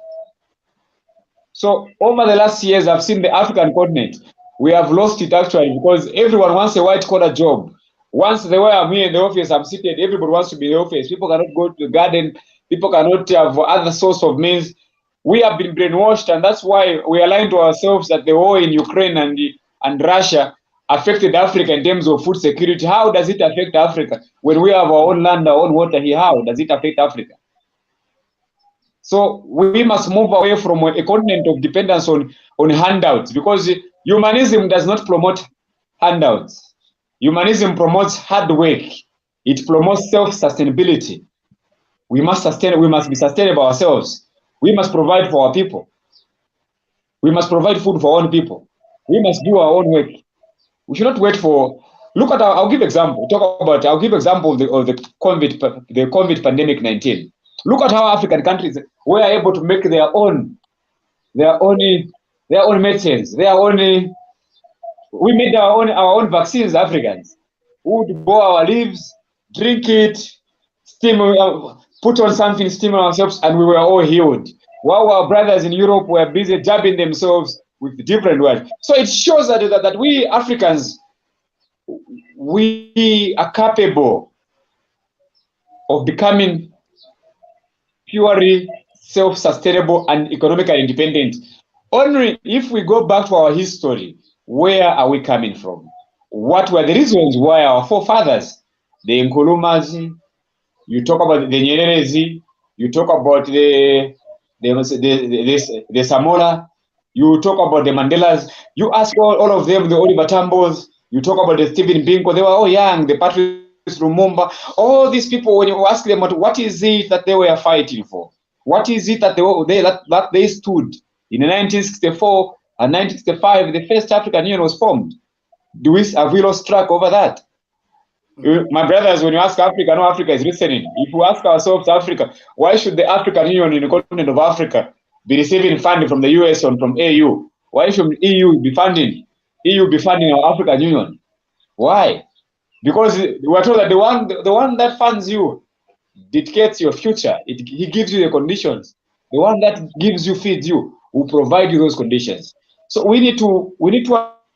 So over the last years, I've seen the African continent. We have lost it actually because everyone wants a white-collar job. Once they were me in the office, I'm seated, everybody wants to be in the office. People cannot go to the garden. People cannot have other source of means. We have been brainwashed, and that's why we align to ourselves that the war in Ukraine and Russia affected Africa in terms of food security. How does it affect Africa? When we have our own land, our own water here, how does it affect Africa? So we must move away from a continent of dependence on handouts, because humanism does not promote handouts. Humanism promotes hard work. It promotes self-sustainability. We must be sustainable ourselves. We must provide for our people. We must provide food for our own people. We must do our own work. We should not wait for. Look at I'll give example. I'll give example of the COVID pandemic 19. Look at how African countries were able to make their own medicines, we made our own vaccines, Africans. We would boil our leaves, drink it, steam, put on something, steam ourselves, and we were all healed. While our brothers in Europe were busy jabbing themselves with different words. So it shows that we Africans, we are capable of becoming purely self-sustainable and economically independent. Only if we go back to our history, where are we coming from? What were the reasons why our forefathers, the Nkulumas, you talk about the Nyererezi, you talk about the Samora, you talk about the Mandelas, you ask all of them, the Oliver Tambos, You talk about the Stephen Biko, they were all young, the Patrice Lumumba, all these people, when you ask them what is it that they were fighting for? What is it that they stood in 1964 and 1965? The first African Union was formed. Have we lost track over that? My brothers, when you ask Africa, no, Africa is listening. If we ask ourselves, Africa, why should the African Union in the continent of Africa be receiving funding from the US and from AU? Why should EU be funding our African Union? Why? Because we're told that the one that funds you dictates your future. He gives you the conditions. The one that gives you, feeds you, will provide you those conditions. So we need to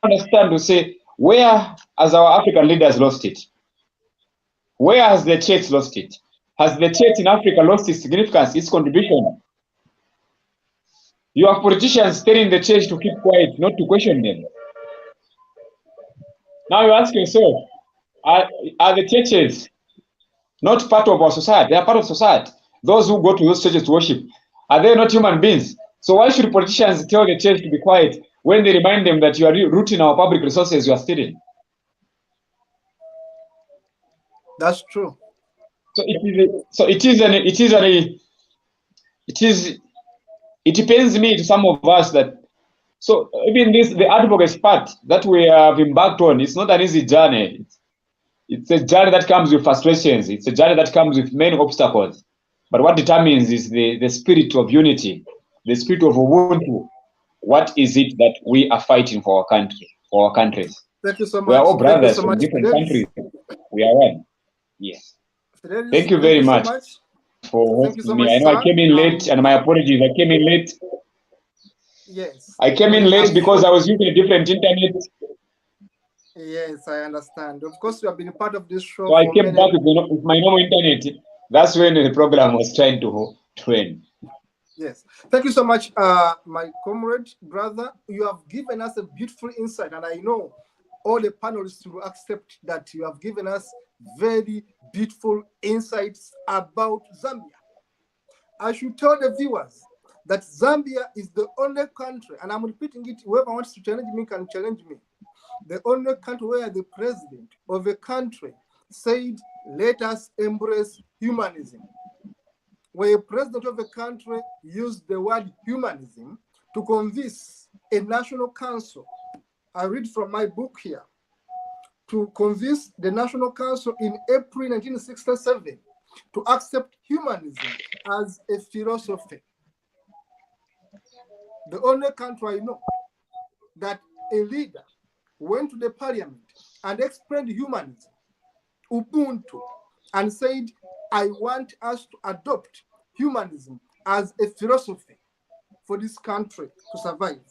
understand to say, where has our African leaders lost it? Where has the church lost it? Has the church in Africa lost its significance, its contribution? You have politicians telling the church to keep quiet, not to question them. Now you ask yourself, are the churches not part of our society? They are part of society. Those who go to those churches to worship, are they not human beings? So why should politicians tell the church to be quiet when they remind them that you are rooting our public resources you are stealing? That's true. So it pains me to some of us that, so even the advocacy part that we have embarked on, it's not an easy journey. It's a journey that comes with frustrations. It's a journey that comes with many obstacles. But what determines is the spirit of unity, the spirit of Ubuntu. What is it that we are fighting for our country, for our countries? Thank you so much. We are all brothers so from much, different Fidelis. countries. We are one. Yes. Fidelis, Thank you very much for Thank you so hosting me. much, I know I sir. came in late, and my apologies. I came in late. Yes. I came in late because I was using a different internet. Yes, I understand. Of course, you have been a part of this show. So I came back with my normal internet. That's when the program was trying to end. Yes. Thank you so much, my comrade, brother. You have given us a beautiful insight, and I know all the panelists will accept that you have given us very beautiful insights about Zambia. I should tell the viewers that Zambia is the only country, and I'm repeating it, whoever wants to challenge me can challenge me, the only country where the president of a country said, let us embrace humanism. Where a president of a country used the word humanism to convince a national council, I read from my book here, to convince the National Council in April 1967 to accept humanism as a philosophy. The only country I know that a leader went to the parliament and explained humanism, Ubuntu, and said, I want us to adopt humanism as a philosophy for this country to survive.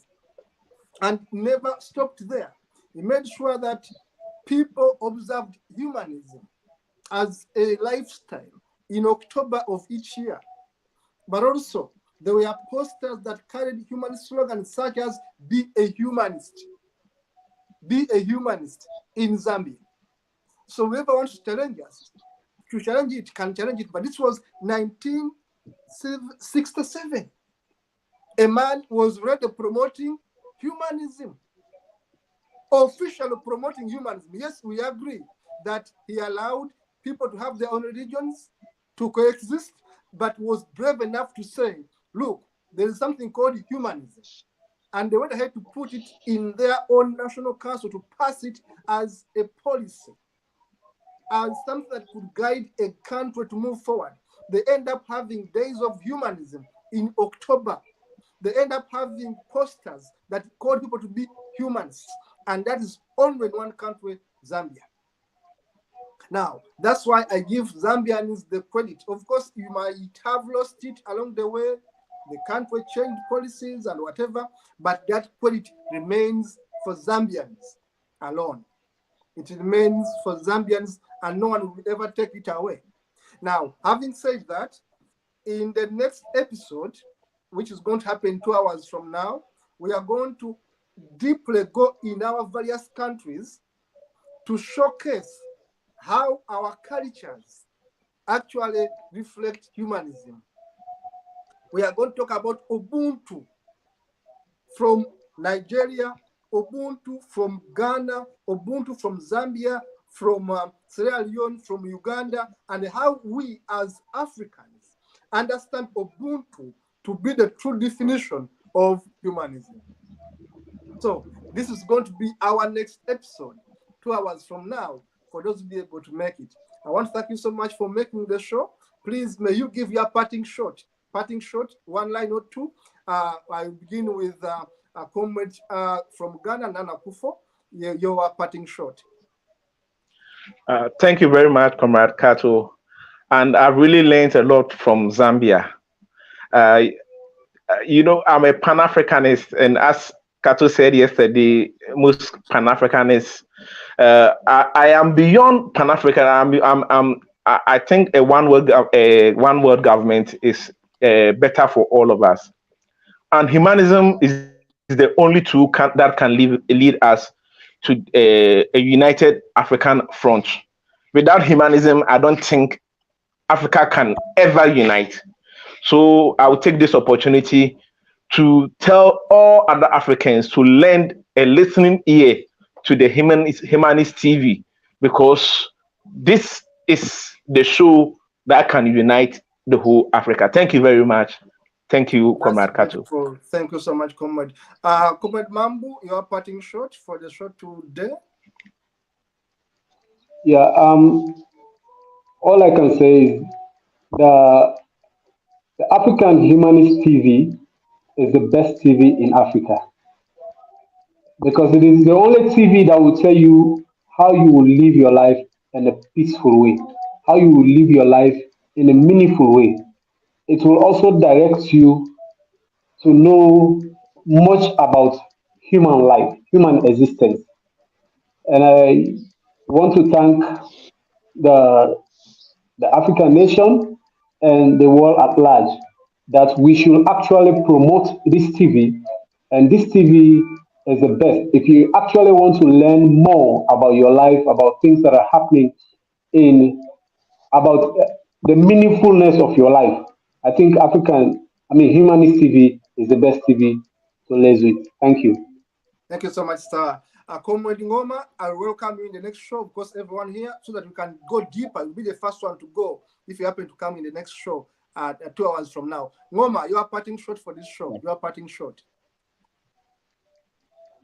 And never stopped there. He made sure that people observed humanism as a lifestyle in October of each year. But also, there were posters that carried humanist slogans such as, be a humanist. Be a humanist in Zambia. So whoever wants to challenge us, to challenge it, can challenge it. But this was 1967. A man was already promoting humanism, officially promoting humanism. Yes, we agree that he allowed people to have their own religions, to coexist, but was brave enough to say, look, there is something called humanism. And they went ahead to put it in their own national council to pass it as a policy, as something that could guide a country to move forward. They end up having days of humanism in October. They end up having posters that call people to be humanists. And that is only in one country, Zambia. Now, that's why I give Zambians the credit. Of course, you might have lost it along the way. The country changed policies and whatever, but that credit remains for Zambians alone. It remains for Zambians, and no one will ever take it away. Now, having said that, in the next episode, which is going to happen 2 hours from now, we are going to deeply go in our various countries to showcase how our cultures actually reflect humanism. We are going to talk about Ubuntu from Nigeria Ubuntu from Ghana, Ubuntu from Zambia, from Sierra Leone, from Uganda, and how we as Africans understand Ubuntu to be the true definition of humanism. So this is going to be our next episode, 2 hours from now, for those who be able to make it. I want to thank you so much for making the show. Please, may you give your parting shot, one line or two. I begin with a comment from Ghana, Nana Kufo, your parting shot. Thank you very much, Comrade Kato. And I really learned a lot from Zambia. I'm a Pan-Africanist, and as Kato said yesterday, most Pan-Africanists, I am beyond Pan-African. I think a one-world government is better for all of us, and humanism is the only tool that can lead us to a united African front. Without humanism, I don't think Africa can ever unite. So I will take this opportunity to tell all other Africans to lend a listening ear to the Humanist TV, because this is the show that can unite the whole Africa. Thank you very much. Thank you, Comrade Kato. Thank you so much, Comrade. Comrade Mambu, your parting shot for the show today. Yeah, all I can say is the African Humanist TV is the best TV in Africa, because it is the only TV that will tell you how you will live your life in a peaceful way, how you will live your life in a meaningful way. It will also direct you to know much about human life, human existence. And I want to thank the African nation and the world at large that we should actually promote this TV. And this TV is the best. If you actually want to learn more about your life, about things that are happening about the meaningfulness of your life, I think Humanist TV is the best TV to live with. Thank you. Thank you so much, sir. Comrade Ngoma, I welcome you in the next show, because everyone here, so that we can go deeper. You'll be the first one to go if you happen to come in the next show at 2 hours from now. Ngoma, you are parting shot for this show. You are parting shot.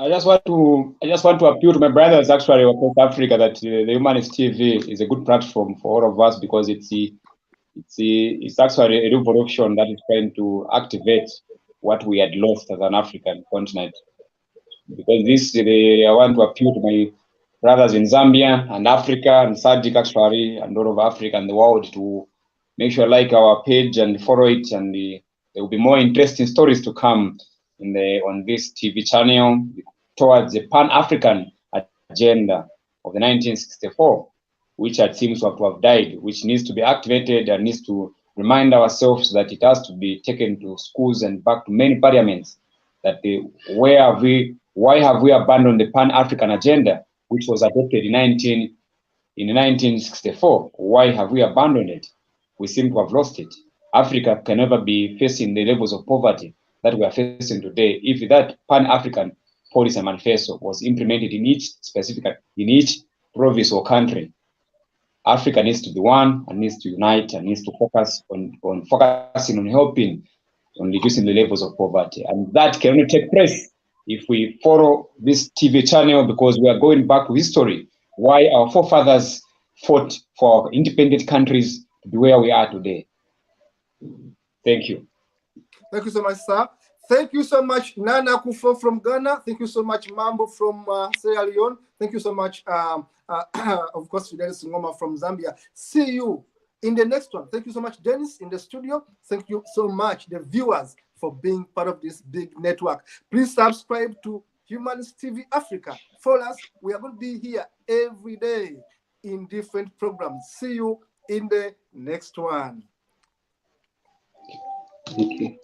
I just want to appeal to my brothers actually across Africa that the Humanist TV is a good platform for all of us, because it's actually a revolution that is trying to activate what we had lost as an African continent. Because I want to appeal to my brothers in Zambia and Africa and SADC actually, and all of Africa and the world, to make sure like our page and follow it, and there will be more interesting stories to come on this TV channel towards the Pan-African agenda of the 1964, which had seems to have died, which needs to be activated and needs to remind ourselves that it has to be taken to schools and back to many parliaments, that why have we abandoned the Pan-African agenda, which was adopted in 1964? Why have we abandoned it? We seem to have lost it. Africa can never be facing the levels of poverty that we are facing today if that Pan-African policy manifesto was implemented in each province or country. Africa needs to be one and needs to unite and needs to focus on focusing on helping on reducing the levels of poverty. And that can only take place if we follow this TV channel, because we are going back to history, why our forefathers fought for our independent countries to be where we are today. Thank you. Thank you so much, sir. Thank you so much, Nana Kufo from Ghana. Thank you so much, Mambo from Sierra Leone. Thank you so much, of course, Fidelis Ngoma from Zambia. See you in the next one. Thank you so much, Dennis, in the studio. Thank you so much, the viewers, for being part of this big network. Please subscribe to Humanist TV Africa. Follow us. We are going to be here every day in different programs. See you in the next one. Thank you.